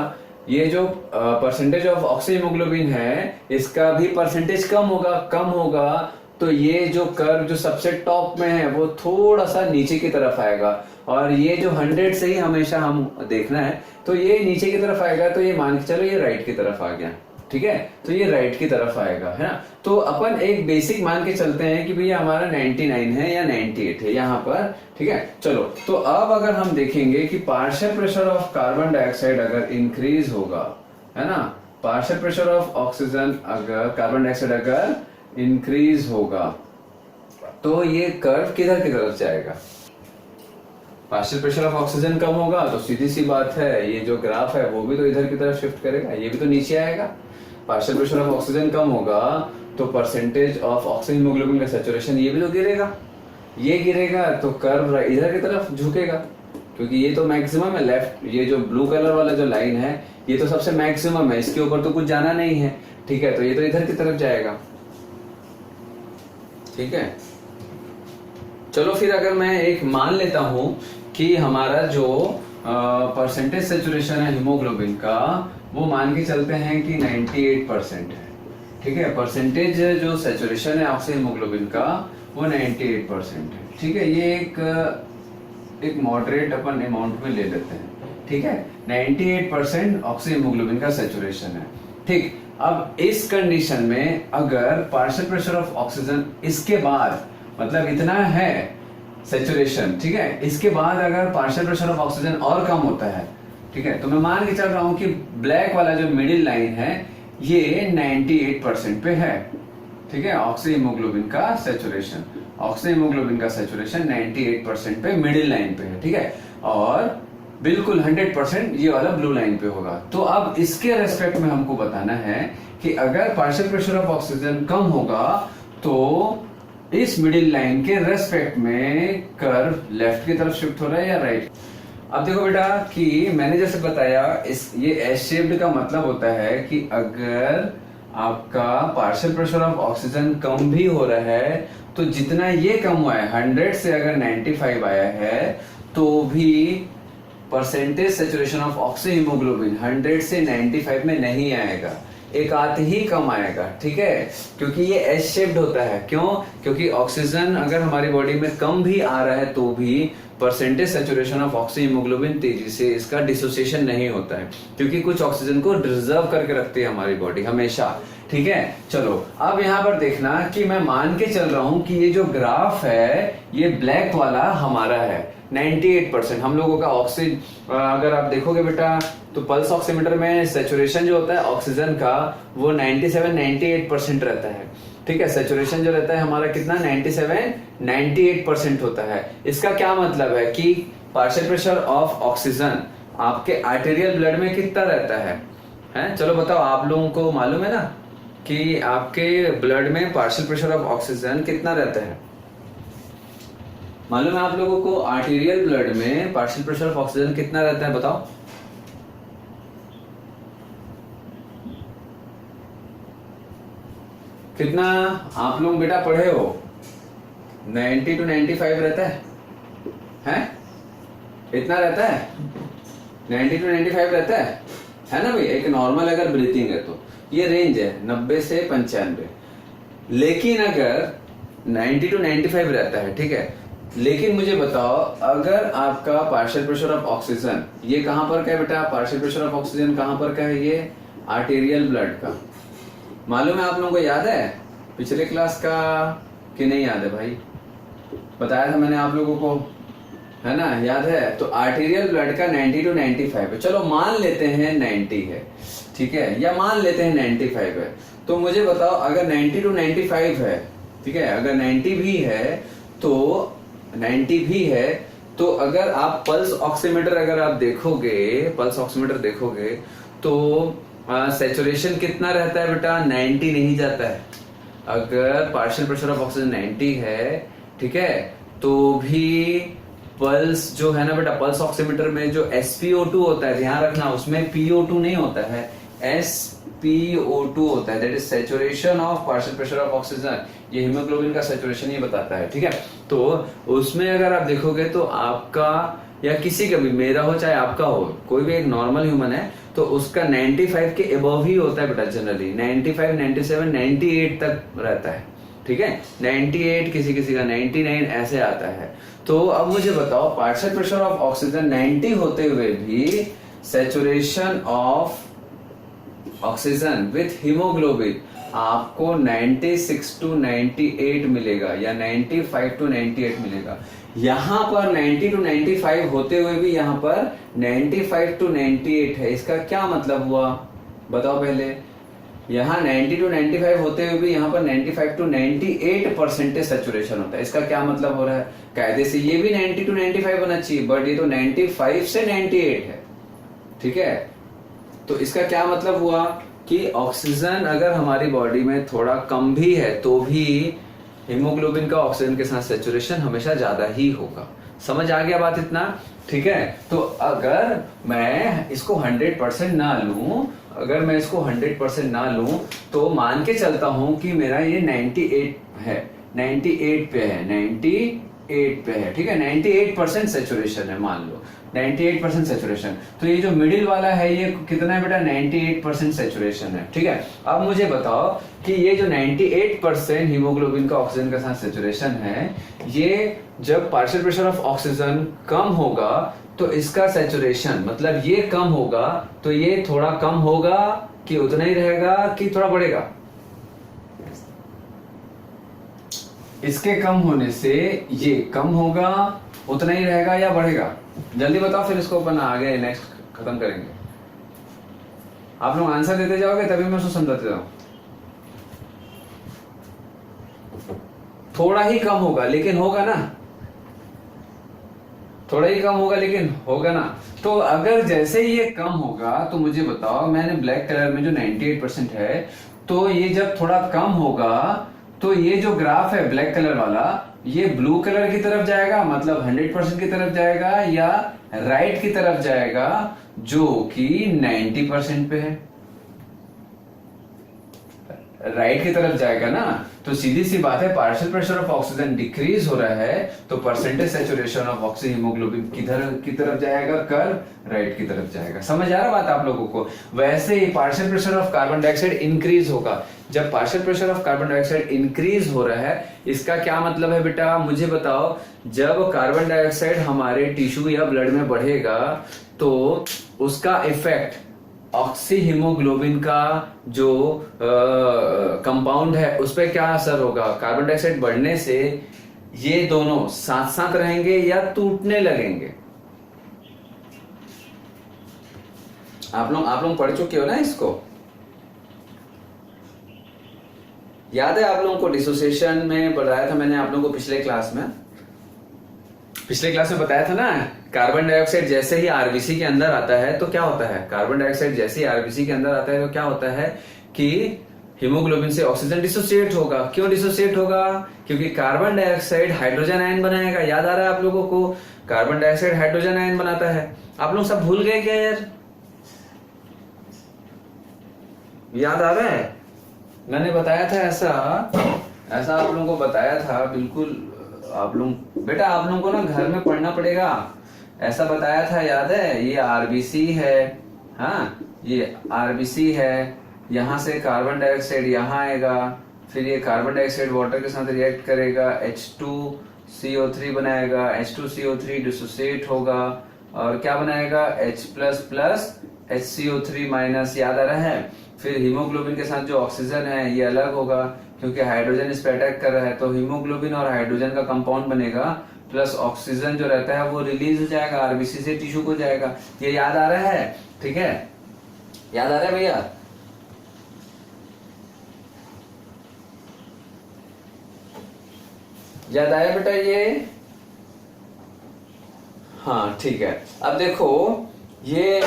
S1: ये जो परसेंटेज ऑफ ऑक्सी हीमोग्लोबिन है इसका भी परसेंटेज कम होगा, तो ये जो कर्व जो सबसे टॉप में है वो थोड़ा सा नीचे की तरफ आएगा, और ये जो 100 से ही हमेशा हम देखना है, तो ये नीचे की तरफ आएगा, तो ये मान के चलो ये राइट की तरफ आ गया, ठीक है, तो ये राइट की तरफ आएगा, है ना। तो अपन एक बेसिक मान के चलते हैं कि भैया हमारा 99 है या 98 है यहाँ पर, ठीक है। चलो, तो अब अगर हम देखेंगे कि partial pressure of carbon dioxide अगर इंक्रीज होगा, है ना, पार्शियल प्रेशर ऑफ ऑक्सीजन अगर कार्बन डाइऑक्साइड अगर इंक्रीज होगा तो ये कर्व किधर की तरफ जाएगा, पार्शियल प्रेशर ऑफ ऑक्सीजन कम होगा तो सीधी सी बात है ये जो ग्राफ है वो भी तो इधर की तरफ शिफ्ट करेगा, ये भी तो नीचे आएगा। पार्शियल प्रेशर ऑफ ऑक्सीजन कम होगा तो परसेंटेज ऑफ ऑक्सीजन हीमोग्लोबिन का सैचुरेशन ये भी तो गिरेगा, ये गिरेगा तो कर्व इधर की तरफ झुकेगा, क्योंकि ये तो मैक्सिमम है, लेफ्ट ये जो ब्लू कलर वाला जो लाइन है ये तो सबसे मैक्सिमम है, इसके ऊपर तो कुछ जाना नहीं है, ठीक है, तो ये तो इधर की तरफ जाएगा, ठीक है। चलो, फिर अगर मैं एक मान लेता हूं कि हमारा जो परसेंटेज सेचुरेशन है हीमोग्लोबिन का वो मान के चलते हैं कि 98% है, ठीक है, परसेंटेज जो सेचुरेशन है ऑक्सी हीमोग्लोबिन का वो 98% है, ठीक है, ये एक मॉडरेट अपन अमाउंट में ले लेते हैं, ठीक है, 98% ऑक्सी हीमोग्लोबिन का सेचुरेशन है, ठीक। अब इस कंडीशन में अगर पार्शियल प्रेशर ऑफ ऑक्सीजन इसके बाद मतलब इतना है सेचुरेशन, ठीक है, इसके बाद अगर पार्शियल प्रेशर ऑफ ऑक्सीजन और कम होता है, ठीक है, तो मैं मान के चल रहा हूं कि ब्लैक वाला जो मिडिल लाइन है ये 98% पे है, ठीक है, ऑक्सी हीमोग्लोबिन का सेचुरेशन, ऑक्सी हीमोग्लोबिन का सेचुरेशन 98% पे मिडिल लाइन पे है, ठीक है, और बिल्कुल 100% ये वाला ब्लू लाइन पे होगा। तो अब इसके रेस्पेक्ट में हमको बताना है कि अगर पार्शियल प्रेशर ऑफ ऑक्सीजन कम होगा तो इस मिडिल लाइन के रेस्पेक्ट में कर्व लेफ्ट की तरफ शिफ्ट हो रहा है या राइट। अब देखो बेटा कि मैंने जैसे बताया ये एस शेप्ड का मतलब होता है कि अगर आपका पार्शियल प्रेशर ऑफ ऑक्सीजन कम भी हो रहा है तो जितना ये कम हुआ है 100 से अगर 95 आया है तो भी percentage saturation of oxy haemoglobin 100 से 95 में नहीं आएगा, एक आध ही कम आएगा, ठीक है, क्योंकि ये एस शेप्ड होता है। क्यों? क्योंकि ऑक्सीजन अगर हमारी बॉडी में कम भी आ रहा है तो भी percentage saturation of oxy haemoglobin तेजी से इसका डिसोसिएशन नहीं होता है, क्योंकि कुछ ऑक्सीजन को रिजर्व करके रखती है हमारी बॉडी हमेशा, ठीक है। चलो अब यहाँ पर देखना कि मैं मान के चल रहा हूं कि ये जो ग्राफ है ये ब्लैक वाला हमारा है 98%। हम लोगों का ऑक्सीजन अगर आप देखोगे बेटा तो पल्स ऑक्सीमीटर में सेचुरेशन जो होता है ऑक्सीजन का वो 97-98% रहता है, ठीक है। सेचुरेशन जो रहता है हमारा कितना 97 98% होता है। इसका क्या मतलब है कि पार्शियल प्रेशर ऑफ ऑक्सीजन आपके आर्टेरियल ब्लड में कितना रहता है, हैं? चलो बताओ, आप लोगों को मालूम है ना कि आपके ब्लड में पार्शियल प्रेशर ऑफ ऑक्सीजन कितना रहता है? मालूम है आप लोगों को आर्टेरियल ब्लड में पार्शियल प्रेशर ऑफ ऑक्सीजन कितना रहता है? बताओ। कितना आप लोग बेटा पढ़े हो? 90 to 95 रहता है, हैं? इतना रहता है, 90 to 95 रहता है ना भाई? एक नॉर्मल अगर ब्रीथिंग है तो ये रेंज है 90 से 95। लेकिन अगर 90 to 95 रहता है, ठीक है, लेकिन मुझे बताओ अगर आपका पार्शियल प्रेशर ऑफ ऑक्सीजन ये कहां पर का है बेटा? पार्शियल प्रेशर ऑफ ऑक्सीजन कहां पर का है? ये आर्टेरियल ब्लड का। मालूम है आप लोगों को? याद है पिछले क्लास का कि नहीं याद है भाई? बताया था मैंने आप लोगों को, है ना? याद है? तो आर्टेरियल ब्लड का 90 to 95 है। चलो मान लेते हैं 90 है, ठीक है, या मान लेते हैं 95 है। तो मुझे बताओ अगर 90 to 95 है, ठीक है, अगर 90 भी है तो 90 भी है तो अगर आप पल्स ऑक्सीमीटर अगर आप देखोगे, पल्स ऑक्सीमीटर देखोगे तो सैचुरेशन कितना रहता है बेटा? 90 नहीं जाता है। अगर पार्शियल प्रेशर ऑफ ऑक्सीजन 90 है, ठीक है, तो भी पल्स जो है ना बेटा, पल्स ऑक्सीमीटर में जो SpO2 होता है, ध्यान रखना उसमें PO2 नहीं होता है, SpO2 होता है, that is saturation of partial pressure of oxygen. ये हीमोग्लोबिन का सैचुरेशन ही बताता है, ठीक है। तो उसमें अगर आप देखोगे तो आपका या किसी का भी, मेरा हो चाहे आपका हो, कोई भी एक नॉर्मल ह्यूमन है तो उसका 95 के अबव ही होता है बेटा जनरली। 95, 97, 98 तक रहता है, ठीक है। 98, किसी किसी का 99 ऐसे आता है। तो अब मुझे बताओ पार्शियल प्रेशर ऑफ ऑक्सीजन 90 होते हुए भी saturation of oxygen with haemoglobin आपको 96 to 98 मिलेगा या 95 to 98 मिलेगा। यहां पर 90 to 95 होते हुए भी यहां पर 95 to 98 है। इसका क्या मतलब हुआ बताओ पहले? यहां 90 to 95 होते हुए भी यहां पर 95 to 98% सैचुरेशन होता है। इसका क्या मतलब हो रहा है? कायदे से ये भी 90 to 95 होना चाहिए, बट ये तो 95 से 98 है, ठीक है। तो इसका क्या मतलब हुआ कि ऑक्सीजन अगर हमारी बॉडी में थोड़ा कम भी है तो भी हीमोग्लोबिन का ऑक्सीजन के साथ सैचुरेशन हमेशा ज्यादा ही होगा। समझ आ गया बात इतना? ठीक है। तो अगर मैं इसको 100% ना लूं, अगर मैं इसको 100% ना लूं तो मान के चलता हूं कि मेरा ये 98 है, 98 पे है, 98 पे है, ठीक है, 98% सैचुरेशन है, मान लो 98% सैचुरेशन। तो ये जो मिडिल वाला है ये कितना है बेटा? 98% सैचुरेशन है, ठीक है। अब मुझे बताओ कि ये जो 98% हीमोग्लोबिन का ऑक्सीजन के साथ सैचुरेशन है, ये जब पार्शियल प्रेशर ऑफ ऑक्सीजन कम होगा तो इसका सैचुरेशन मतलब ये कम होगा तो ये थोड़ा कम होगा कि उतना ही रहेगा कि थोड़ा बढ़ेगा? इसके कम होने से ये कम होगा, उतना ही रहेगा या बढ़ेगा? जल्दी बताओ, फिर इसको अपन आगे नेक्स्ट खत्म करेंगे। आप लोग आंसर देते जाओगे तभी मैं उसको समझाते जाऊं। थोड़ा ही कम होगा लेकिन होगा ना, थोड़ा ही कम होगा लेकिन होगा ना। तो अगर जैसे ही ये कम होगा तो मुझे बताओ, मैंने ब्लैक कलर में जो 98% है, तो ये जब थोड़ा कम होगा तो ये जो ग्राफ है ब्लैक कलर वाला, ये ब्लू कलर की तरफ जाएगा, मतलब 100% की तरफ जाएगा, या राइट की तरफ जाएगा जो कि 90% पे है? राइट की तरफ जाएगा ना। तो सीधी सी बात है, partial pressure of oxygen decrease हो रहा है तो percentage saturation of oxy haemoglobin किधर की तरफ जाएगा? कर्व राइट की तरफ जाएगा। समझ आ रहा बात आप लोगों को? वैसे ही partial pressure of carbon dioxide increase होगा। जब partial pressure of carbon dioxide increase हो रहा है, इसका क्या मतलब है बेटा? मुझे बताओ, जब कार्बन डाइऑक्साइड हमारे टिश्यू या ब्लड में बढ़ेगा तो उसका इफेक्ट ऑक्सी हीमोग्लोबिन का जो कंपाउंड है उस पर क्या असर होगा? कार्बन डाइऑक्साइड बढ़ने से ये दोनों साथ साथ रहेंगे या टूटने लगेंगे? आप लोग पढ़ चुके हो ना इसको? याद है आप लोगों को डिसोसिएशन में बताया था मैंने आप लोगों को पिछले क्लास में बताया था ना, कार्बन डाइऑक्साइड जैसे ही आरबीसी के अंदर आता है तो क्या होता है, कार्बन डाइऑक्साइड जैसे ही आरबीसी के अंदर आता है तो क्या होता है कि हीमोग्लोबिन से ऑक्सीजन डिसोसिएट होगा। क्यों डिसोसिएट होगा? क्योंकि कार्बन डाइऑक्साइड हाइड्रोजन आयन बनाएगा। याद आ रहा है आप लोगों को, कार्बन डाइऑक्साइड हाइड्रोजन आयन बनाता है। आप लोग सब भूल गए क्या यार? याद आ रहा है? मैंने बताया था ऐसा आप लोगों को बताया था, बिल्कुल। आप लोग बेटा, आप लोगों को ना घर में पढ़ना पड़ेगा। ऐसा बताया था, याद है? ये आरबीसी है, हाँ ये आरबीसी है, यहां से कार्बन डाइऑक्साइड यहाँ आएगा, फिर ये कार्बन डाइऑक्साइड वाटर के साथ रिएक्ट करेगा, H2CO3 बनाएगा, H2CO3 डिसोसिएट होगा और क्या बनाएगा, H++ HCO3-। याद आ रहा है? फिर हीमोग्लोबिन के साथ जो ऑक्सीजन है ये अलग होगा क्योंकि हाइड्रोजन इस पे अटैक कर रहा है, तो हीमोग्लोबिन और हाइड्रोजन का कंपाउंड बनेगा, प्लस ऑक्सीजन जो रहता है वो रिलीज हो जाएगा, आरबीसी से टिश्यू को जाएगा। ये याद आ रहा है? ठीक है, याद आ रहा है भैया? याद आया बेटा ये? हाँ ठीक है। अब देखो, ये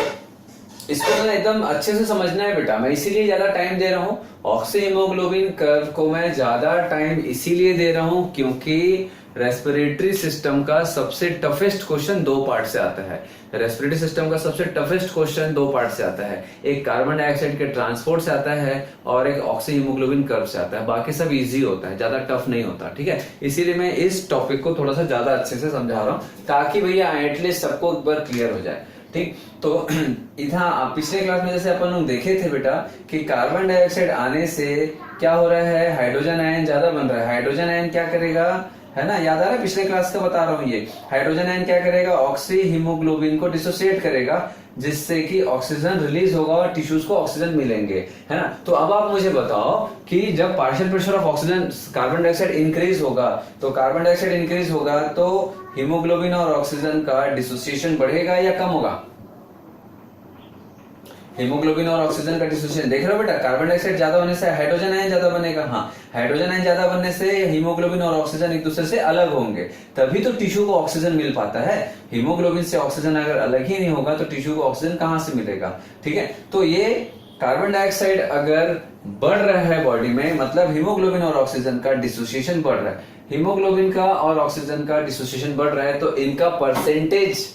S1: इसको ना एकदम अच्छे से समझना है बेटा, मैं इसीलिए ज्यादा टाइम दे रहा हूँ। ऑक्सी हीमोग्लोबिन कर्व को मैं ज्यादा टाइम इसीलिए दे रहा हूँ क्योंकि रेस्पिरेटरी सिस्टम का सबसे टफेस्ट क्वेश्चन दो पार्ट से आता है। रेस्पिरेटरी सिस्टम का सबसे टफेस्ट क्वेश्चन दो पार्ट से आता है, एक कार्बन डाइऑक्साइड के ट्रांसपोर्ट से आता है और एक ऑक्सी हीमोग्लोबिन कर्व से आता है। बाकी सब इजी होता है, ज्यादा टफ नहीं होता। ठीक है, इसीलिए मैं इस टॉपिक को थोड़ा सा ज्यादा अच्छे से समझा रहा हूँ ताकि भैया एटलीस्ट सबको एक बार क्लियर हो जाए। ठीक, तो इधर पिछले क्लास में जैसे अपन लोग देखे थे बेटा कि कार्बन डाइऑक्साइड आने से क्या हो रहा है, हाइड्रोजन आयन ज्यादा बन रहा है। हाइड्रोजन आयन क्या करेगा, है ना, याद आ रहा है? पिछले क्लास का बता रहा हूँ ये। हाइड्रोजन आयन क्या करेगा, ऑक्सी हीमोग्लोबिन को डिसोसिएट करेगा जिससे कि ऑक्सीजन रिलीज होगा और टिश्यूज को ऑक्सीजन मिलेंगे, है ना। तो अब आप मुझे बताओ कि जब partial pressure of oxygen carbon dioxide increase होगा तो कार्बन डाइऑक्साइड इंक्रीज होगा तो हीमोग्लोबिन और ऑक्सीजन का डिसोसिएशन बढ़ेगा या कम होगा? हीमोग्लोबिन और ऑक्सीजन का डिसोसिएशन देख रहे हो बेटा, कार्बन डाइऑक्साइड ज्यादा होने से हाइड्रोजन आयन ज्यादा बनेगा। हाँ, हाइड्रोजन आयन ज्यादा बनने से हीमोग्लोबिन और ऑक्सीजन एक दूसरे से अलग होंगे, तभी तो टिश्यू को ऑक्सीजन मिल पाता है। हीमोग्लोबिन से ऑक्सीजन अगर अलग ही नहीं होगा तो टिश्यू को ऑक्सीजन कहां से मिलेगा? ठीक है, तो ये कार्बन डाइऑक्साइड अगर बढ़ रहा है बॉडी में, मतलब हीमोग्लोबिन और ऑक्सीजन का डिसोसिएशन बढ़ रहा है, हीमोग्लोबिन का और ऑक्सीजन का डिसोसिएशन बढ़ रहा है तो इनका परसेंटेज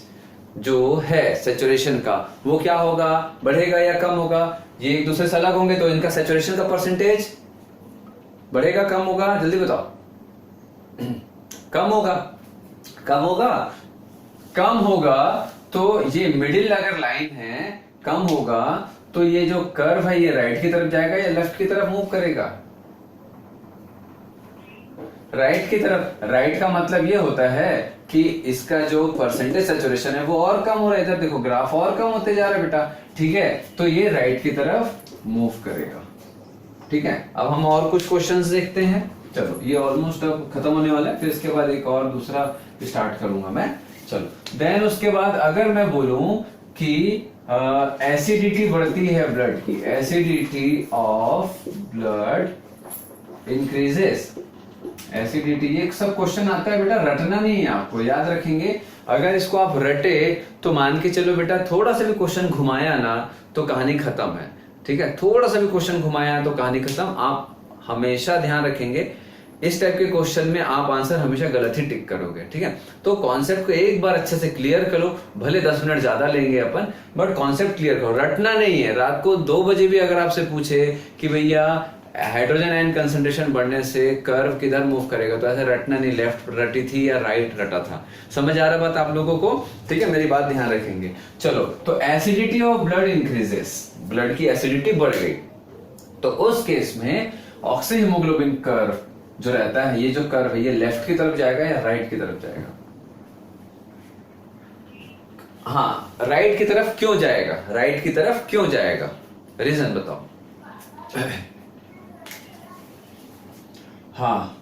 S1: जो है सैचुरेशन का वो क्या होगा, बढ़ेगा या कम होगा? ये एक दूसरे से अलग होंगे तो इनका सैचुरेशन का परसेंटेज बढ़ेगा कम होगा? जल्दी बताओ। कम होगा, कम होगा, कम होगा। तो ये मिडिल अगर लाइन है, कम होगा तो ये जो कर्व है ये राइट की तरफ जाएगा या लेफ्ट की तरफ मूव करेगा? राइट की तरफ। राइट का मतलब ये होता है कि इसका जो परसेंटेज सैचुरेशन है वो और कम हो रहा है। इधर देखो ग्राफ और कम होते जा रहा है बेटा। ठीक है, तो ये राइट की तरफ मूव करेगा। ठीक है, अब हम और कुछ क्वेश्चंस देखते हैं। चलो, ये ऑलमोस्ट अब खत्म होने वाला है, फिर इसके बाद एक और दूसरा स्टार्ट करूंगा मैं। चलो, देन उसके बाद अगर मैं बोलूं कि एसिडिटी बढ़ती है ब्लड की, acidity of blood increases. Acidity, ये सब क्वेश्चन आता है बेटा, रटना नहीं है आपको, याद रखेंगे। अगर इसको आप रटे तो मान के चलो बेटा, थोड़ा सा भी क्वेश्चन घुमाया ना तो कहानी खत्म है। ठीक है, थोड़ा सा भी क्वेश्चन घुमाया तो कहानी खत्म। आप हमेशा ध्यान रखेंगे इस टाइप के क्वेश्चन में आप आंसर हमेशा गलत ही टिक करोगे। ठीक है, तो कॉन्सेप्ट को एक बार अच्छे से क्लियर करो, भले 10 मिनट ज्यादा लेंगे अपन, बट कॉन्सेप्ट क्लियर करो, रटना नहीं है। रात को 2 बजे भी अगर आपसे पूछे कि भैया हाइड्रोजन आयन कंसंट्रेशन बढ़ने से कर्व किधर मूव करेगा, तो ऐसे रटना नहीं, लेफ्ट रटी थी या राइट रटा था। समझ आ रहा बात आप लोगों को? ठीक है, मेरी बात ध्यान रखेंगे। चलो, तो acidity of blood increases, blood की एसिडिटी बढ़ गई तो उस केस में ऑक्सी हीमोग्लोबिन कर्व जो रहता है, ये जो कर्व है ये लेफ्ट की तरफ जाएगा या राइट की तरफ जाएगा? हाँ, राइट की तरफ क्यों जाएगा? राइट की तरफ क्यों जाएगा? रीजन बताओ। हाँ,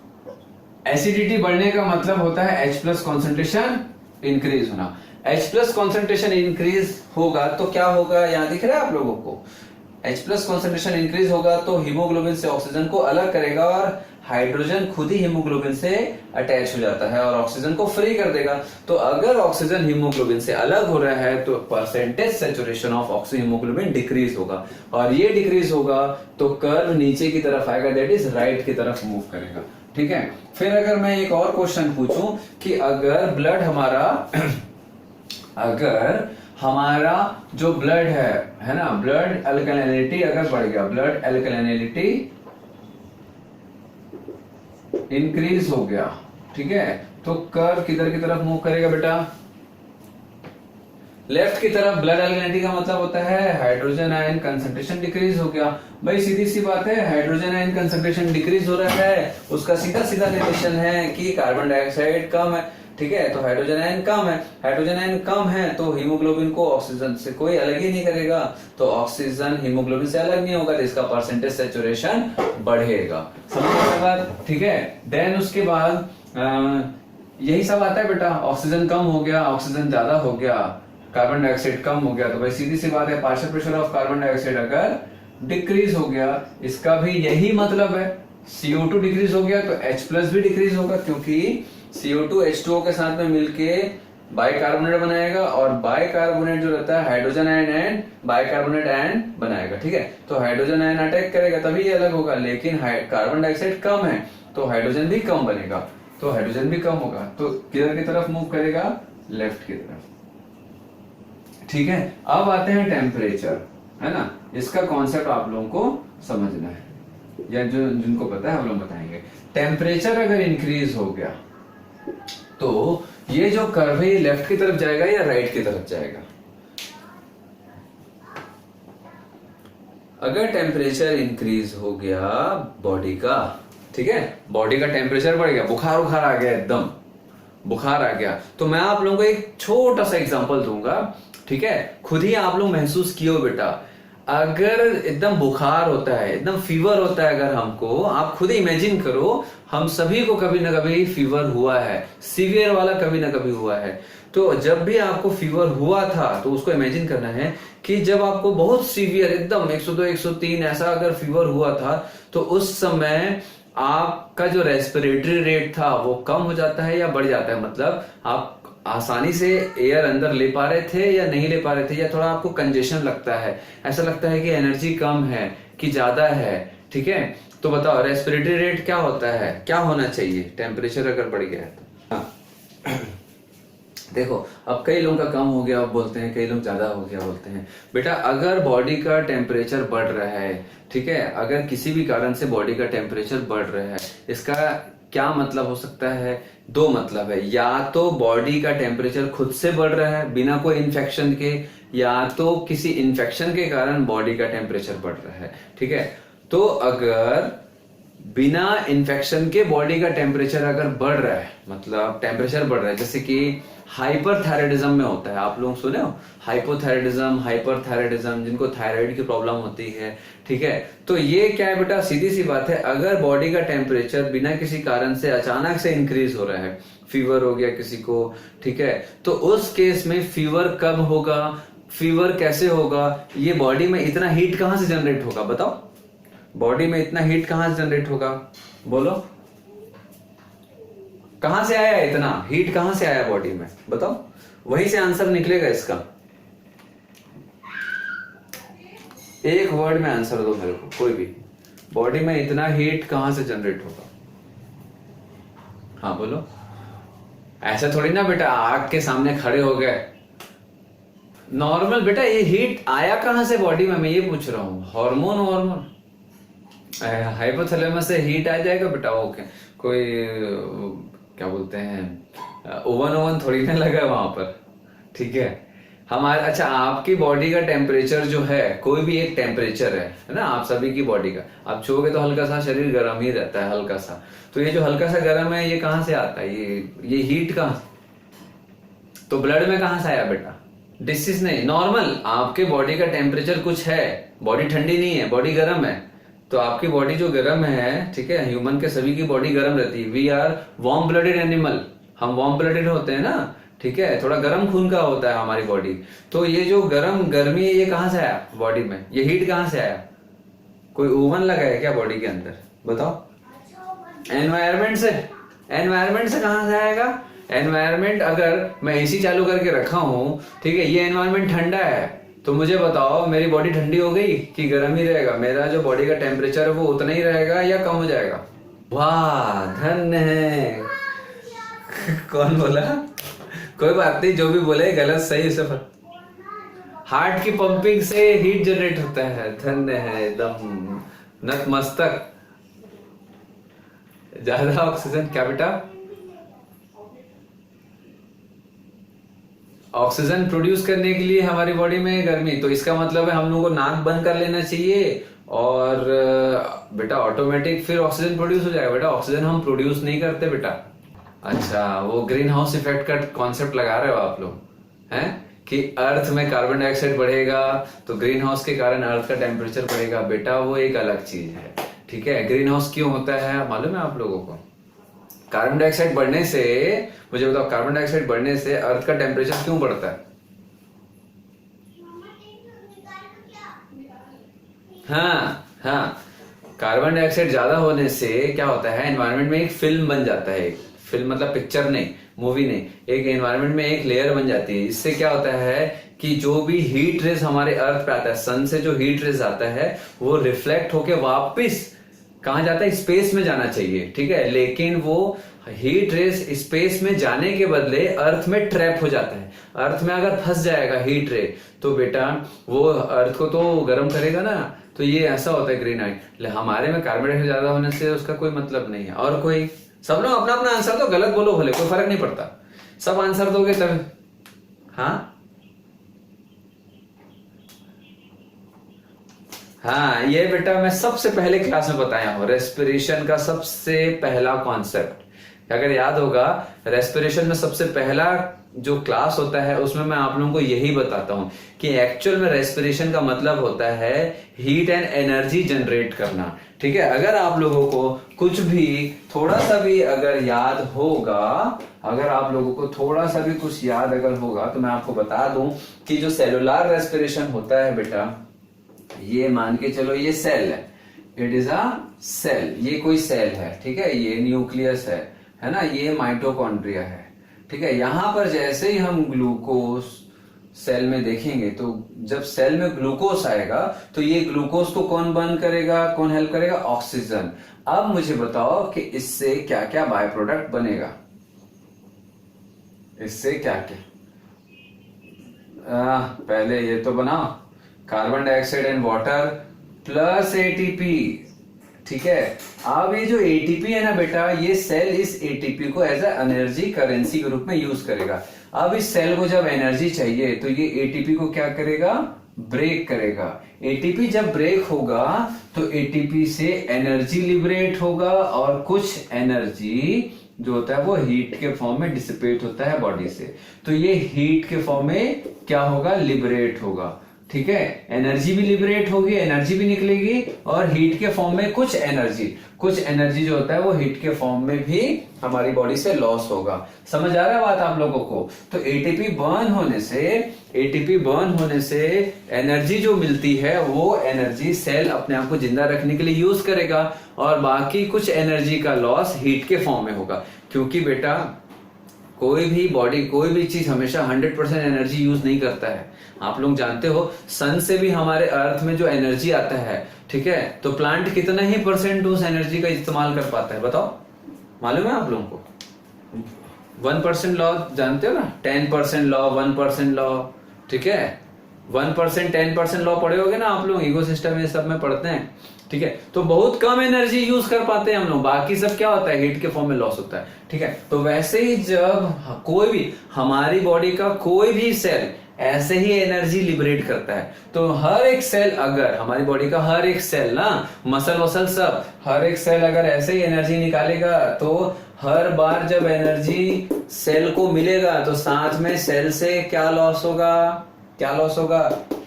S1: एसिडिटी बढ़ने का मतलब होता है H+ कॉन्सेंट्रेशन इंक्रीज होना। H+ कॉन्सेंट्रेशन इंक्रीज होगा तो क्या होगा, यहां दिख रहा है आप लोगों को? H+ कॉन्सेंट्रेशन इंक्रीज होगा तो हीमोग्लोबिन से ऑक्सीजन को अलग करेगा और हाइड्रोजन खुद ही हीमोग्लोबिन से अटैच हो जाता है और ऑक्सीजन को फ्री कर देगा। तो अगर ऑक्सीजन हीमोग्लोबिन से अलग हो रहा है तो percentage saturation of oxy haemoglobin decrease होगा और ये डिक्रीज होगा तो कर्व नीचे की तरफ आएगा, दैट इज राइट की तरफ मूव करेगा। ठीक है, फिर अगर मैं एक और क्वेश्चन पूछूं कि अगर ब्लड हमारा अगर हमारा जो ब्लड है ना, ब्लड अल्कलिनिटी अगर बढ़ गया, ब्लड अल्कलिनिटी इंक्रीज हो गया, ठीक है, तो कर्व किधर की तरफ मूव करेगा बेटा? लेफ्ट की तरफ। ब्लड अल्कलिनिटी का मतलब होता है हाइड्रोजन आयन कंसंट्रेशन डिक्रीज हो गया। भाई सीधी सी बात है, हाइड्रोजन आयन कंसंट्रेशन डिक्रीज हो रहा है, उसका सीधा सीधा रिलेशन है कि कार्बन डाइऑक्साइड कम है। ठीक है, तो हाइड्रोजन आयन कम है, हाइड्रोजन आयन कम है तो हीमोग्लोबिन को ऑक्सीजन से कोई अलग ही नहीं करेगा, तो ऑक्सीजन हीमोग्लोबिन से अलग नहीं होगा, तो इसका परसेंटेज सैचुरेशन बढ़ेगा। समझ में बात? ठीक है, देन उसके बाद यही सब आता है बेटा। ऑक्सीजन कम हो गया, ऑक्सीजन ज्यादा हो गया, कार्बन डाइऑक्साइड कम हो गया, तो भाई सीधी सी बात है partial pressure of carbon dioxide अगर डिक्रीज हो गया, इसका भी यही मतलब है। CO2 डिक्रीज हो गया तो H+ भी डिक्रीज होगा, क्योंकि CO2 H2O के साथ में मिलके बाइकार्बोनेट बनाएगा और बाइकार्बोनेट जो रहता है hydrogen ion and bicarbonate ion बनाएगा। ठीक है, तो हाइड्रोजन आयन अटैक करेगा तभी ये अलग होगा, लेकिन कार्बन डाइऑक्साइड कम है तो हाइड्रोजन भी कम बनेगा, तो हाइड्रोजन भी कम होगा, तो किधर की तरफ मूव करेगा? लेफ्ट की तरफ। ठीक है, अब आते हैं टेम्परेचर, है ना, इसका कॉन्सेप्ट आप लोगों को समझना है, या जो जिनको पता है हम लोग बताएंगे। टेम्परेचर अगर इंक्रीज हो गया तो ये जो कर्व है लेफ्ट की तरफ जाएगा या राइट की तरफ जाएगा? अगर टेम्परेचर इंक्रीज हो गया बॉडी का, ठीक है, बॉडी का टेम्परेचर बढ़ गया, बुखार उखार आ गया, एकदम बुखार आ गया, तो मैं आप लोगों को एक छोटा सा एग्जांपल दूंगा। ठीक है, खुद ही आप लोग महसूस किए हो बेटा, अगर एकदम बुखार होता है, एकदम फीवर होता है, अगर हमको, आप खुद इमेजिन करो, हम सभी को कभी ना कभी फीवर हुआ है, सीवियर वाला कभी ना कभी हुआ है। तो जब भी आपको फीवर हुआ था तो उसको इमेजिन करना है कि जब आपको बहुत सीवियर एकदम 102 103 ऐसा अगर फीवर हुआ था तो उस समय आपका जो रेस्पिरेटरी रेट था वो कम हो जाता है या बढ़ जाता है? मतलब आप आसानी से एयर अंदर ले पा रहे थे या नहीं ले पा रहे थे, या थोड़ा आपको कंजेशन लगता है, ऐसा लगता है कि एनर्जी कम है कि ज्यादा है? ठीक है, तो बताओ रेस्पिरेटरी रेट क्या होता है, क्या होना चाहिए टेम्परेचर अगर बढ़ गया है तो? हाँ। देखो, अब कई लोगों का कम हो गया बोलते हैं, कई लोग ज्यादा हो गया बोलते हैं। बेटा अगर बॉडी का टेम्परेचर बढ़ रहा है, ठीक है, अगर किसी भी कारण से बॉडी का टेम्परेचर बढ़ रहा है, इसका क्या मतलब हो सकता है? दो मतलब है, या तो बॉडी का टेम्परेचर खुद से बढ़ रहा है बिना कोई इन्फेक्शन के, या तो किसी इन्फेक्शन के कारण बॉडी का टेम्परेचर बढ़ रहा है। ठीक है, तो अगर बिना इन्फेक्शन के बॉडी का टेम्परेचर अगर बढ़ रहा है, मतलब टेम्परेचर बढ़ रहा है, जैसे कि हाइपरथायराइडिज्म में होता है, आप लोग सुने हो हाइपोथायराइडिज्म, हाइपरथायराइडिज्म, जिनको थायराइड की प्रॉब्लम होती है। ठीक है, तो ये क्या है बेटा, सीधी सी बात है, अगर बॉडी का टेम्परेचर बिना किसी कारण से अचानक से इंक्रीज हो रहा है, फीवर हो गया किसी को, ठीक है, तो उस केस में फीवर कब होगा, फीवर कैसे होगा, ये बॉडी में इतना हीट कहां से जनरेट होगा? बताओ, बॉडी में इतना हीट कहां से जनरेट होगा? बोलो, कहां से आया इतना हीट, कहां से आया बॉडी में? बताओ, वहीं से आंसर निकलेगा इसका। एक वर्ड में आंसर दो मेरे को, कोई भी। बॉडी में इतना हीट कहां से जनरेट होगा? हाँ बोलो। ऐसा थोड़ी ना बेटा आग के सामने खड़े हो गए, नॉर्मल बेटा, ये हीट आया कहां से बॉडी में, मैं ये पूछ रहा हूँ। हार्मोन हाइपोथैलेमस से हीट आ जाएगा बेटा? ओके, कोई क्या बोलते हैं, ओवन थोड़ी ना लगा वहां पर। ठीक है, हमारे, अच्छा आपकी बॉडी का टेम्परेचर जो है, कोई भी एक टेम्परेचर है ना, आप सभी की बॉडी का, आप छूओगे तो हल्का सा शरीर गर्म ही रहता है, हल्का सा। तो ये जो हल्का सा गर्म है, ये कहां से आता है? ये हीट कहां से? तो ब्लड में कहां से आया बेटा? डिसीज नहीं, नॉर्मल आपके बॉडी का टेम्परेचर कुछ है, बॉडी ठंडी नहीं है, बॉडी गर्म है, तो आपकी बॉडी जो गर्म है, ठीक है, ह्यूमन के सभी की बॉडी गर्म रहती है। We are warm blooded animal, हम वार्म ब्लडेड होते हैं ना, ठीक है, थोड़ा गर्म खून का होता है हमारी बॉडी। तो ये जो गर्मी है ये कहाँ से आया बॉडी में, ये हीट कहाँ से आया? कोई ओवन लगा है क्या बॉडी के अंदर? बताओ। एनवायरमेंट से। एनवायरमेंट से कहाँ से आएगा? एनवायरमेंट अगर मैं एसी चालू करके रखा हूँ, ठीक है, ये एनवायरमेंट ठंडा है, तो मुझे बताओ मेरी बॉडी ठंडी हो गई कि गर्म ही रहेगा? मेरा जो बॉडी का टेम्परेचर है वो उतना ही रहेगा या कम हो जाएगा? वाह, धन्य है। कौन बोला? कोई बात नहीं, जो भी बोले गलत सही सफर। हार्ट की पंपिंग से हीट जनरेट होता है। धन्य है, एकदम नतमस्तक। ज्यादा ऑक्सीजन क्या बेटा? ऑक्सीजन प्रोड्यूस करने के लिए हमारी बॉडी में गर्मी, तो इसका मतलब है हम लोगों को नाक बंद कर लेना चाहिए और बेटा ऑटोमेटिक फिर ऑक्सीजन प्रोड्यूस हो जाएगा। बेटा ऑक्सीजन हम प्रोड्यूस नहीं करते बेटा। अच्छा, वो ग्रीन हाउस इफेक्ट का कॉन्सेप्ट लगा रहे हो आप लोग हैं कि अर्थ में कार्बन डाइऑक्साइड बढ़ेगा तो ग्रीन हाउस के कारण अर्थ का टेम्परेचर बढ़ेगा। बेटा वो एक अलग चीज है, ठीक है। ग्रीन हाउस क्यों होता है मालूम है आप लोगों को? कार्बन डाइऑक्साइड बढ़ने से, मुझे बताओ, कार्बन डाइऑक्साइड बढ़ने से अर्थ का टेम्परेचर क्यों बढ़ता है? हाँ हाँ, कार्बन डाइऑक्साइड ज्यादा होने से क्या होता है, एनवायरनमेंट में एक फिल्म बन जाता है। फिल्म मतलब पिक्चर नहीं, मूवी नहीं, एक एनवायरनमेंट में एक लेयर बन जाती है। इससे क्या होता है कि जो भी हीट रेज हमारे अर्थ पे आता है, सन से जो हीट रेज आता है वो रिफ्लेक्ट होके वापस कहाँ जाता है? स्पेस में जाना चाहिए, ठीक है। लेकिन वो हीट रेस स्पेस में जाने के बदले अर्थ में ट्रैप हो जाता है। अर्थ में अगर फंस जाएगा हीट रे, तो बेटा वो अर्थ को तो गर्म करेगा ना। तो ये ऐसा होता है ग्रीन हाइट। हमारे में कार्बन डाइऑक्साइड ज्यादा होने से उसका कोई मतलब नहीं है। और कोई? सब लोग अपना अपना आंसर दो, गलत बोलो भले, कोई फर्क नहीं पड़ता, सब आंसर दोगे तब। हाँ हाँ, ये बेटा मैं सबसे पहले क्लास में बताया हूँ, रेस्पिरेशन का सबसे पहला कॉन्सेप्ट। अगर याद होगा, रेस्पिरेशन में सबसे पहला जो क्लास होता है उसमें मैं आप लोगों को यही बताता हूँ कि एक्चुअल में रेस्पिरेशन का मतलब होता है हीट एंड एनर्जी जनरेट करना, ठीक है। अगर आप लोगों को कुछ भी थोड़ा सा भी अगर याद होगा, अगर आप लोगों को थोड़ा सा भी कुछ याद अगर होगा, तो मैं आपको बता दूं कि जो सेलुलर रेस्पिरेशन होता है बेटा, ये मान के चलो ये सेल है, इट इज अ सेल, ये कोई सेल है, ठीक है, ये न्यूक्लियस है ना, ये माइटोकॉन्ड्रिया है, ठीक है। यहां पर जैसे ही हम ग्लूकोज सेल में देखेंगे, तो जब सेल में ग्लूकोज आएगा तो ये ग्लूकोज को कौन बर्न करेगा, कौन हेल्प करेगा? ऑक्सीजन। अब मुझे बताओ कि इससे क्या क्या बाय प्रोडक्ट बनेगा, इससे क्या क्या? पहले ये तो बनाओ, carbon dioxide and water plus ATP, ठीक है। अब ये जो एटीपी है ना बेटा, ये सेल इस एटीपी को एज ए एनर्जी करेंसी के रूप में यूज करेगा। अब इस सेल को जब एनर्जी चाहिए तो ये एटीपी को क्या करेगा? ब्रेक करेगा। एटीपी जब ब्रेक होगा तो एटीपी से एनर्जी लिबरेट होगा और कुछ एनर्जी जो होता है वो हीट के फॉर्म में डिसिपेट होता है बॉडी से। तो ये हीट के फॉर्म में क्या होगा? लिबरेट होगा, ठीक है। एनर्जी भी लिबरेट होगी, एनर्जी भी निकलेगी और हीट के फॉर्म में कुछ एनर्जी जो होता है वो हीट के फॉर्म में भी हमारी बॉडी से लॉस होगा। समझ आ रहा है बात आप लोगों को? तो एटीपी बर्न होने से एनर्जी जो मिलती है वो एनर्जी सेल अपने आप को जिंदा रखने के लिए यूज करेगा और बाकी कुछ एनर्जी का लॉस हीट के फॉर्म में होगा। क्योंकि बेटा कोई भी चीज हमेशा 100% एनर्जी यूज नहीं करता है। आप लोग जानते हो, सन से भी हमारे अर्थ में जो एनर्जी आता है, ठीक है, तो प्लांट कितना ही परसेंट उस एनर्जी का इस्तेमाल कर पाता है बताओ? मालूम है आप लोगों को? 1% लॉ जानते हो ना, 10% लॉ, 1% लॉ, ठीक है। 1% 10% लॉ पढ़े होगे ना आप लोग, इकोसिस्टम ये सब में पढ़ते हैं, ठीक है। तो बहुत कम एनर्जी यूज कर पाते हैं हम लोग, बाकी सब क्या होता है? हीट के फॉर्म में लॉस होता है, ठीक है। तो वैसे ही जब कोई भी हमारी बॉडी का कोई भी सेल ऐसे ही एनर्जी लिबरेट करता है, तो हर एक सेल, अगर हमारी बॉडी का हर एक सेल ना, मसल वसल सब, हर एक सेल अगर ऐसे ही एनर्जी निकालेगा, तो हर बार जब एनर्जी सेल को मिलेगा तो साथ में सेल से क्या लॉस होगा?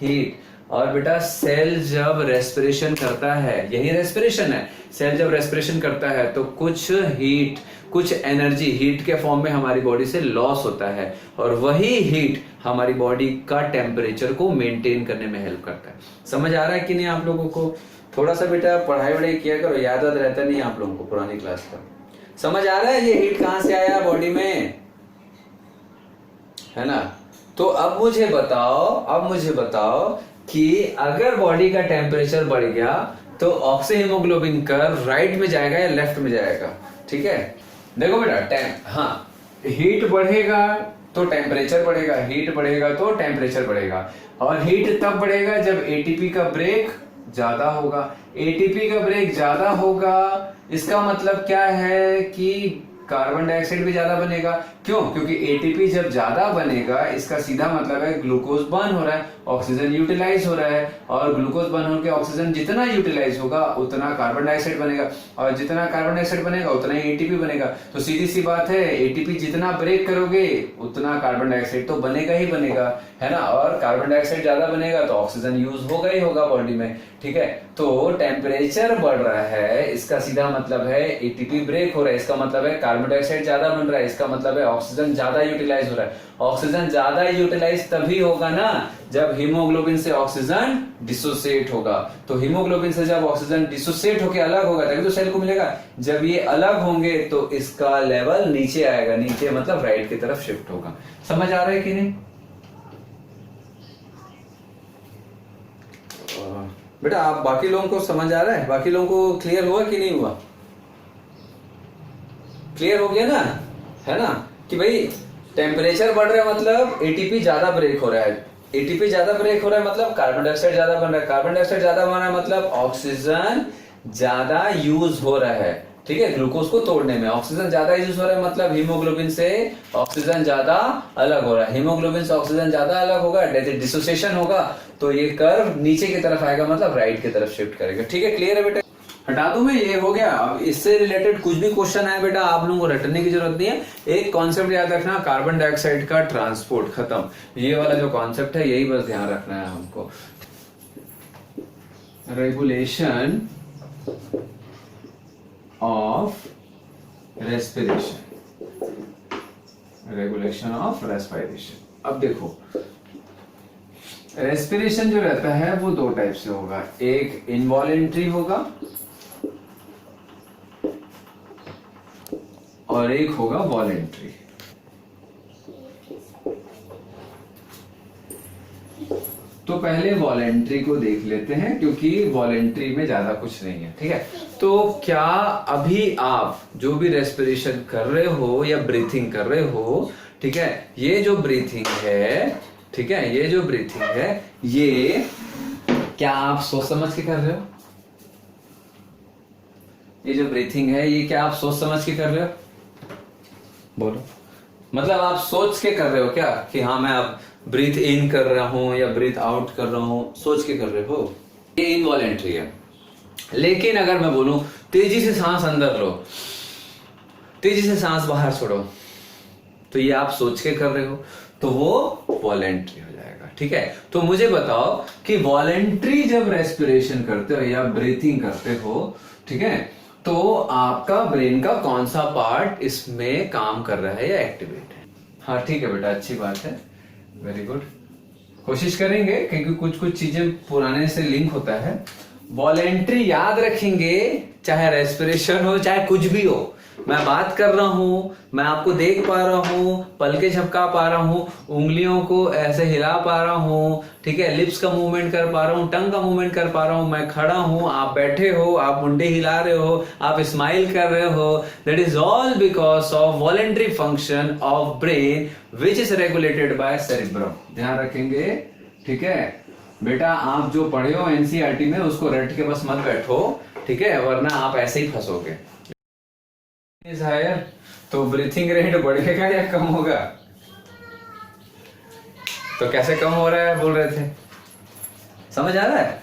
S1: हीट। और बेटा सेल जब रेस्पिरेशन करता है, यही रेस्पिरेशन है, सेल जब रेस्पिरेशन करता है तो कुछ हीट, कुछ एनर्जी हीट के फॉर्म में हमारी बॉडी से लॉस होता है, और वही हीट हमारी बॉडी का टेम्परेचर को मेंटेन करने में हेल्प करता है। समझ आ रहा है कि नहीं आप लोगों को? थोड़ा सा बेटा पढ़ाई वढ़ाई किया करो, याद रहता नहीं आप लोगों को पुरानी क्लास का। समझ आ रहा है ये हीट कहां से आया बॉडी में, है ना? तो अब मुझे बताओ कि अगर बॉडी का टेम्परेचर बढ़ गया तो ऑक्सी हीमोग्लोबिन कर्व राइट में जाएगा या लेफ्ट में जाएगा? ठीक है, देखो बेटा, हाँ, हीट बढ़ेगा तो टेम्परेचर बढ़ेगा, हीट बढ़ेगा तो टेम्परेचर बढ़ेगा, और हीट तब बढ़ेगा जब एटीपी का ब्रेक ज्यादा होगा। एटीपी का ब्रेक ज्यादा होगा, इसका मतलब क्या है कि कार्बन डाइऑक्साइड भी ज्यादा बनेगा। क्यों? क्योंकि एटीपी जब ज्यादा बनेगा इसका सीधा मतलब है ग्लूकोज बर्न हो रहा है, ऑक्सीजन यूटिलाइज हो रहा है, और ग्लूकोज बर्न होकर ऑक्सीजन जितना यूटिलाइज होगा उतना कार्बन डाइऑक्साइड बनेगा, और जितना कार्बन डाइऑक्साइड बनेगा उतना ही एटीपी बनेगा। तो सीधी सी बात है, एटीपी जितना ब्रेक करोगे उतना कार्बन डाइऑक्साइड तो बनेगा ही बनेगा, है ना? और कार्बन डाइऑक्साइड ज्यादा बनेगा तो ऑक्सीजन यूज होगा ही होगा बॉडी में। ठीक है, तो टेम्परेचर बढ़ रहा है, इसका सीधा मतलब है एटीपी ब्रेक हो रहा है, इसका मतलब है कार्बन डाइऑक्साइड ज्यादा बन रहा है, इसका मतलब है ऑक्सीजन ज्यादा यूटिलाइज हो रहा है। ऑक्सीजन ज्यादा यूटिलाइज तभी होगा ना जब हीमोग्लोबिन से ऑक्सीजन डिसोसिएट होगा। तो हीमोग्लोबिन से जब ऑक्सीजन डिसोसिएट होकर अलग होगा तभी तो सेल को मिलेगा। जब ये अलग होंगे तो इसका लेवल नीचे आएगा, नीचे मतलब राइट की तरफ शिफ्ट होगा। समझ आ रहा है कि नहीं बेटा? आप बाकी लोगों को समझ आ रहा है? बाकी लोगों को क्लियर हुआ कि नहीं हुआ? क्लियर हो गया ना, है ना? कि भाई टेम्परेचर बढ़ रहा है मतलब एटीपी ज्यादा ब्रेक हो रहा है, एटीपी ज्यादा ब्रेक हो रहा है मतलब कार्बन डाइऑक्साइड ज्यादा बन रहा है, कार्बन डाइऑक्साइड ज्यादा बन रहा है मतलब ऑक्सीजन ज्यादा यूज हो रहा है। ठीक है, ग्लूकोज को तोड़ने में ऑक्सीजन ज्यादा यूज हो रहा है मतलब हीमोग्लोबिन से ऑक्सीजन ज्यादा अलग हो रहा है। हीमोग्लोबिन से ऑक्सीजन ज्यादा अलग होगा, डिसोसिएशन होगा, तो ये कर्व नीचे की तरफ आएगा मतलब राइट की तरफ शिफ्ट करेगा। ठीक है, क्लियर है बेटा? हटा दूं मैं, ये हो गया। अब इससे रिलेटेड कुछ भी क्वेश्चन आए बेटा आप लोगों को रटने की जरूरत नहीं है। एक कॉन्सेप्ट याद रखना, कार्बन डाइऑक्साइड का ट्रांसपोर्ट, खत्म। ये वाला जो कॉन्सेप्ट है यही बस ध्यान रखना है हमको। Regulation of respiration, regulation of respiration. अब देखो, रेस्पिरेशन जो रहता है वो दो टाइप से होगा, एक इनवॉलेंट्री होगा और एक होगा वॉलेंट्री। तो पहले वॉलेंट्री को देख लेते हैं क्योंकि वॉलेंट्री में ज्यादा कुछ नहीं है। ठीक है, तो क्या अभी आप जो भी रेस्पिरेशन कर रहे हो या ब्रीथिंग कर रहे हो, ठीक है, ये जो ब्रीथिंग है, ठीक है, ये जो ब्रीथिंग है, ये क्या आप सोच समझ के कर रहे हो? ये जो ब्रीथिंग है ये क्या आप सोच समझ के कर रहे हो? बोलो, मतलब आप सोच के कर रहे हो क्या कि हाँ मैं अब ब्रीथ इन कर रहा हूं या ब्रीथ आउट कर रहा हूं, सोच के कर रहे हो? ये इनवॉलेंट्री है। लेकिन अगर मैं बोलूं तेजी से सांस अंदर लो, तेजी से सांस बाहर छोड़ो, तो ये आप सोच के कर रहे हो, तो वो वॉलेंट्री हो जाएगा। ठीक है, तो मुझे बताओ कि वॉलेंट्री जब रेस्पिरेशन करते हो या ब्रीथिंग करते हो, ठीक है, तो आपका ब्रेन का कौन सा पार्ट इसमें काम कर रहा है या एक्टिवेट है? हाँ ठीक है बेटा, अच्छी बात है, वेरी गुड। कोशिश करेंगे क्योंकि कुछ कुछ चीजें पुराने से लिंक होता है। वॉलेंट्री याद रखेंगे, चाहे रेस्पिरेशन हो चाहे कुछ भी हो। मैं बात कर रहा हूं, मैं आपको देख पा रहा हूं, पलके झपका पा रहा हूं, उंगलियों को ऐसे हिला पा रहा हूं, ठीक है, लिप्स का मूवमेंट कर पा रहा हूं, टंग का मूवमेंट कर पा रहा हूं, मैं खड़ा हूं, आप बैठे हो, आप मुंडे हिला रहे हो, आप स्माइल कर रहे हो, that is all because of voluntary function of brain which is regulated bye cerebrum. ध्यान रखेंगे, ठीक है बेटा, आप जो पढ़े हो एनसीईआरटी में उसको रट के बस मत बैठो, ठीक है, वरना आप ऐसे ही फंसोगे। तो ब्रीथिंग रेट बढ़ेगा या कम होगा? तो कैसे कम हो रहा है बोल रहे थे? समझ आ रहा है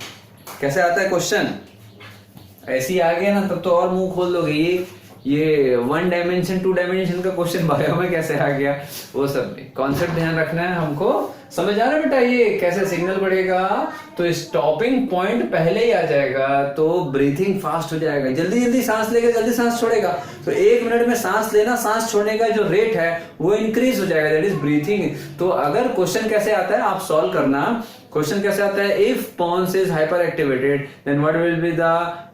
S1: कैसे आता है क्वेश्चन? ऐसे ही आ गया ना तब तो और मुंह खोल दोगे। ये 1 डायमेंशन 2 डायमेंशन का क्वेश्चन बायो में कैसे आ गया, वो सब कॉन्सेप्ट ध्यान रखना है हमको। समझ आ रहा है बेटा ये कैसे सिग्नल बढ़ेगा? तो स्टॉपिंग पॉइंट पहले ही आ जाएगा तो ब्रीथिंग फास्ट हो जाएगा, जल्दी जल्दी सांस लेगा, जल्दी सांस छोड़ेगा। तो 1 मिनट में सांस लेना, सांस छोड़ने का जो रेट है वो इंक्रीज हो जाएगा, दैट इज ब्रीथिंग। तो अगर क्वेश्चन कैसे आता है आप सॉल्व करना। क्वेश्चन कैसे आता है? If pons is hyper activated then what will be the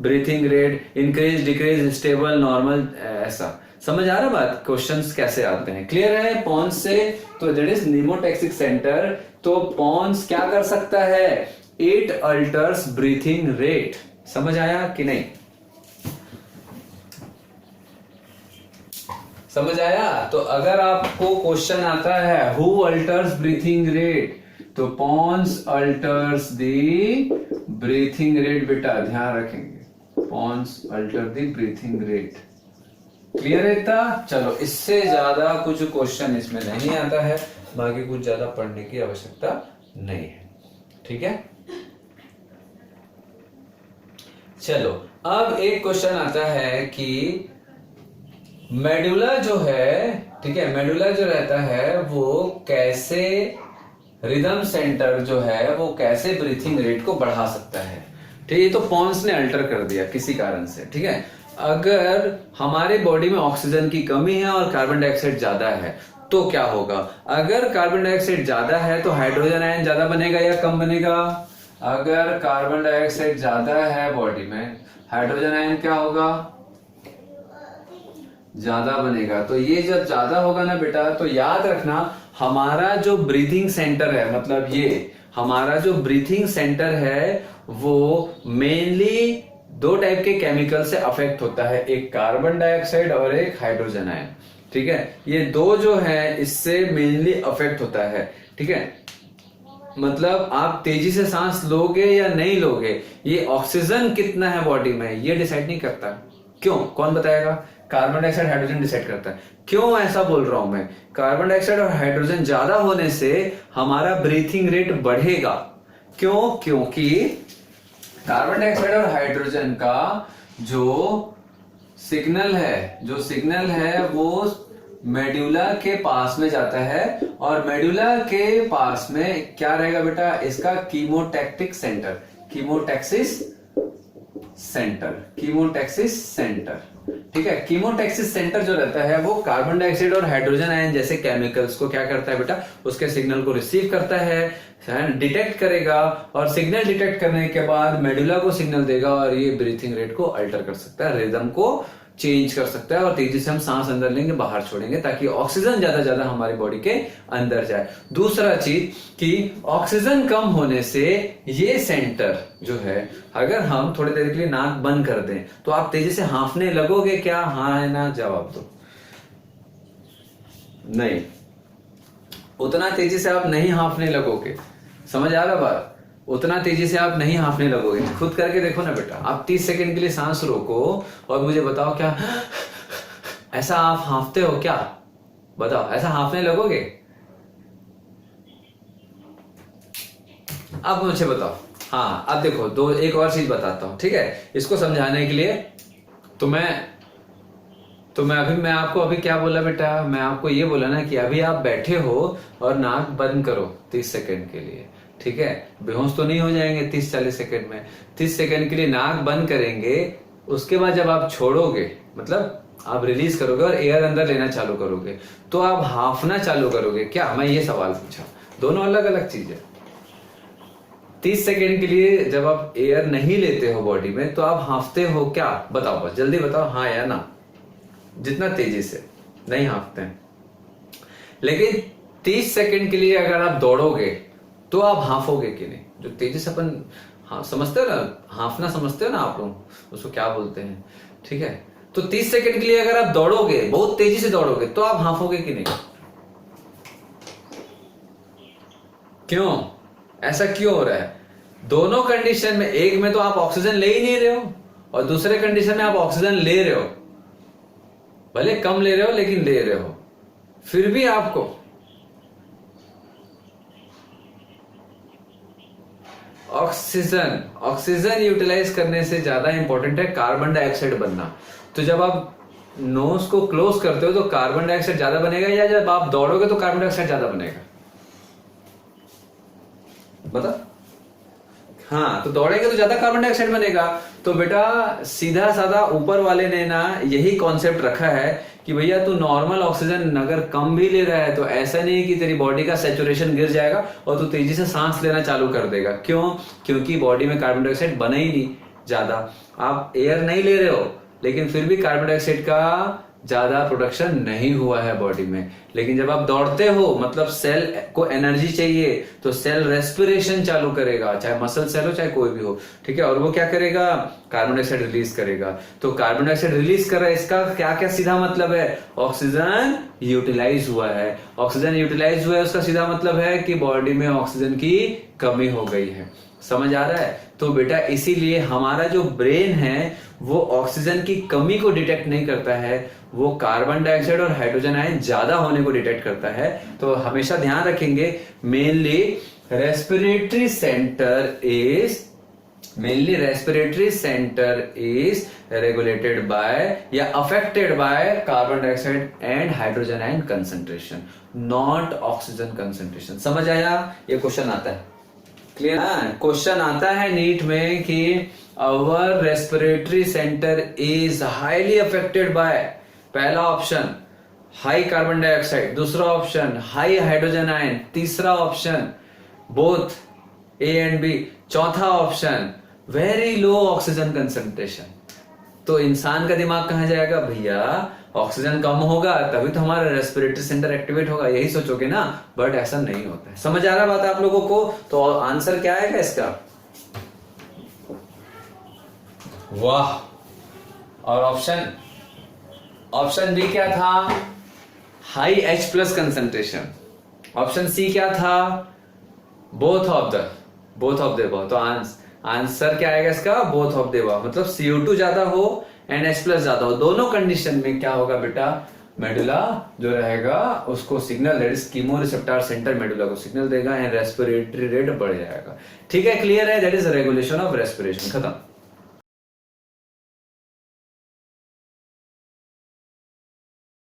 S1: breathing rate? Increase, decrease, stable, normal, ऐसा। समझ आ रहा बात? क्वेश्चंस कैसे आते हैं? क्लियर है? पॉन्स से तो दैट इज निमोटैक्सिक सेंटर। तो पॉन्स क्या कर सकता है? It altars breathing rate. समझ आया कि नहीं? समझ आया? तो अगर आपको क्वेश्चन आता है हु अल्टर्स ब्रीथिंग रेट, तो pons alters the breathing rate. बेटा ध्यान रखेंगे, pons alter the breathing rate. Clear है इतना? चलो, इससे ज्यादा कुछ क्वेश्चन इसमें नहीं आता है, बाकी कुछ ज्यादा पढ़ने की आवश्यकता नहीं है। ठीक है, चलो अब एक क्वेश्चन आता है कि मेडुला जो है, ठीक है, मेडुला जो रहता है वो कैसे रिदम सेंटर जो है वो कैसे ब्रीथिंग रेट को बढ़ा सकता है। ठीक है, तो पॉन्स ने अल्टर कर दिया किसी कारण से। ठीक है, अगर हमारे बॉडी में ऑक्सीजन की कमी है और कार्बन डाइऑक्साइड ज्यादा है तो क्या होगा? अगर कार्बन डाइऑक्साइड ज्यादा है तो हाइड्रोजन आयन ज्यादा बनेगा या कम बनेगा? अगर कार्बन डाइऑक्साइड ज्यादा है बॉडी में, हाइड्रोजन आयन क्या होगा? ज्यादा बनेगा। तो ये जब ज्यादा होगा ना बेटा, तो याद रखना हमारा जो ब्रीथिंग सेंटर है, मतलब ये हमारा जो ब्रीथिंग सेंटर है वो मेनली 2 टाइप के केमिकल से अफेक्ट होता है, एक कार्बन डाइऑक्साइड और एक हाइड्रोजन आयन। ठीक है, ये 2 जो है इससे मेनली अफेक्ट होता है। ठीक है, मतलब आप तेजी से सांस लोगे या नहीं लोगे, ये ऑक्सीजन कितना है बॉडी में ये डिसाइड नहीं करता। क्यों? कौन बताएगा? कार्बन डाइऑक्साइड, हाइड्रोजन डिसाइड करता है। क्यों ऐसा बोल रहा हूं मैं? कार्बन डाइऑक्साइड और हाइड्रोजन ज्यादा होने से हमारा ब्रीथिंग रेट बढ़ेगा। क्यों? क्योंकि कार्बन डाइऑक्साइड और हाइड्रोजन का जो सिग्नल है वो मेडुला के पास में जाता है, और मेडुला के पास में क्या रहेगा बेटा? इसका कीमोटैक्टिक सेंटर, कीमोटैक्सिस सेंटर। ठीक है, कीमोटैक्सिस सेंटर जो रहता है वो कार्बन डाइऑक्साइड और हाइड्रोजन आयन जैसे केमिकल्स को क्या करता है बेटा? उसके सिग्नल को रिसीव करता है, डिटेक्ट करेगा, और सिग्नल डिटेक्ट करने के बाद मेडुला को सिग्नल देगा और ये ब्रीथिंग रेट को अल्टर कर सकता है, रिदम को चेंज कर सकता है, और तेजी से हम सांस अंदर लेंगे, बाहर छोड़ेंगे, ताकि ऑक्सीजन ज्यादा हमारी बॉडी के अंदर जाए। दूसरा चीज कि ऑक्सीजन कम होने से ये सेंटर जो है, अगर हम थोड़ी देर के लिए नाक बंद कर दें तो आप तेजी से हांफने लगोगे क्या? हाँ है ना? जवाब दो। नहीं, उतना तेजी से आप नहीं हांफने लगोगे। समझ आ रहा बात? उतना तेजी से आप नहीं हांफने लगोगे। खुद करके देखो ना बेटा, आप 30 सेकंड के लिए सांस रोको और मुझे बताओ क्या ऐसा आप हांफते हो क्या? बताओ, ऐसा हांफने लगोगे? अब मुझे बताओ। हाँ, अब देखो एक और चीज बताता हूं, ठीक है, इसको समझाने के लिए। तो मैं आपको अभी क्या बोला बेटा? मैं आपको ये बोला ना कि अभी आप बैठे हो और नाक बंद करो 30 सेकंड के लिए। ठीक है, बेहोश तो नहीं हो जाएंगे 30-40 सेकंड में। 30 सेकंड के लिए नाक बंद करेंगे, उसके बाद जब आप छोड़ोगे, मतलब आप रिलीज करोगे और एयर अंदर लेना चालू करोगे, तो आप हांफना चालू करोगे क्या? मैं ये सवाल पूछा। दोनों अलग अलग चीज है। 30 सेकंड के लिए जब आप एयर नहीं लेते हो बॉडी में तो आप हांफते हो क्या? बताओ, बस जल्दी बताओ, हाँ या ना। जितना तेजी से नहीं हांफते हैं। लेकिन 30 सेकंड के लिए अगर आप दौड़ोगे तो आप हांफोगे कि नहीं? जो तेजी से अपन समझते हो ना, हांफना समझते हो ना आप लोग, उसको क्या बोलते हैं? ठीक है, तो 30 सेकंड के लिए अगर आप दौड़ोगे, बहुत तेजी से दौड़ोगे, तो आप हांफोगे कि नहीं? क्यों? ऐसा क्यों हो रहा है? दोनों कंडीशन में, एक में तो आप ऑक्सीजन ले ही नहीं रहे हो और दूसरे कंडीशन में आप ऑक्सीजन ले रहे हो, भले कम ले रहे हो लेकिन ले रहे हो, फिर भी आपको ऑक्सीजन यूटिलाइज करने से ज्यादा इंपॉर्टेंट है कार्बन डाइऑक्साइड बनना। तो जब आप नोज को क्लोज करते हो तो कार्बन डाइऑक्साइड ज्यादा बनेगा, या जब आप दौड़ोगे तो कार्बन डाइऑक्साइड ज्यादा बनेगा? बता। हाँ, तो दौड़ेगा तो ज्यादा कार्बन डाइऑक्साइड बनेगा। तो बेटा सीधा साधा ऊपर वाले ने ना यही कॉन्सेप्ट रखा है कि भैया तू नॉर्मल ऑक्सीजन अगर कम भी ले रहा है तो ऐसा नहीं कि तेरी बॉडी का सैचुरेशन गिर जाएगा और तू तेजी से सांस लेना चालू कर देगा। क्यों? क्योंकि बॉडी में कार्बन डाइऑक्साइड बना ही नहीं ज्यादा। आप एयर नहीं ले रहे हो लेकिन फिर भी कार्बन डाइऑक्साइड का ज्यादा प्रोडक्शन नहीं हुआ है बॉडी में। लेकिन जब आप दौड़ते हो मतलब सेल को एनर्जी चाहिए तो सेल रेस्पिरेशन चालू करेगा, चाहे मसल सेल हो चाहे कोई भी हो, ठीक है। और वो क्या करेगा? कार्बन डाइऑक्साइड रिलीज करेगा। तो कार्बन डाइऑक्साइड रिलीज कर रहा है, इसका क्या क्या सीधा मतलब है? ऑक्सीजन यूटिलाइज हुआ है। ऑक्सीजन यूटिलाइज हुआ है उसका सीधा मतलब है कि बॉडी में ऑक्सीजन की कमी हो गई है। समझ आ रहा है? तो बेटा इसीलिए हमारा जो ब्रेन है वो ऑक्सीजन की कमी को डिटेक्ट नहीं करता है, वो कार्बन डाइऑक्साइड और हाइड्रोजन आयन ज्यादा होने को डिटेक्ट करता है। तो हमेशा ध्यान रखेंगे mainly respiratory centre is regulated by या affected by carbon dioxide and hydrogen ion concentration, not oxygen concentration. समझ आया? ये क्वेश्चन आता है, क्लियर? क्वेश्चन आता है नीट में कि our respiratory centre is highly affected by, पहला ऑप्शन हाई कार्बन डाइऑक्साइड, दूसरा ऑप्शन हाई हाइड्रोजन आयन, तीसरा option both A and B, चौथा option very low oxygen concentration. तो इंसान का दिमाग कहां जाएगा? भैया ऑक्सीजन कम होगा तभी तो हमारा रेस्पिरेटरी सेंटर एक्टिवेट होगा, यही सोचोगे ना। बट ऐसा नहीं होता है। समझ आ रहा बात आप लोगों को? तो आंसर क्या आएगा इसका? वाह। और ऑप्शन बी क्या था? High H+ concentration. Option C क्या था? Both of the above. तो आंसर क्या आएगा इसका? बोथ ऑफ द अबव, मतलब CO2 ज्यादा हो एंड H+ ज्यादा हो, दोनों कंडीशन में क्या होगा बेटा? मेडुला जो रहेगा उसको signal, that is chemoreceptor centre medulla को सिग्नल देगा एंड रेस्पिरेटरी रेट बढ़ जाएगा। ठीक है, क्लियर है? That is regulation of respiration. खत्म।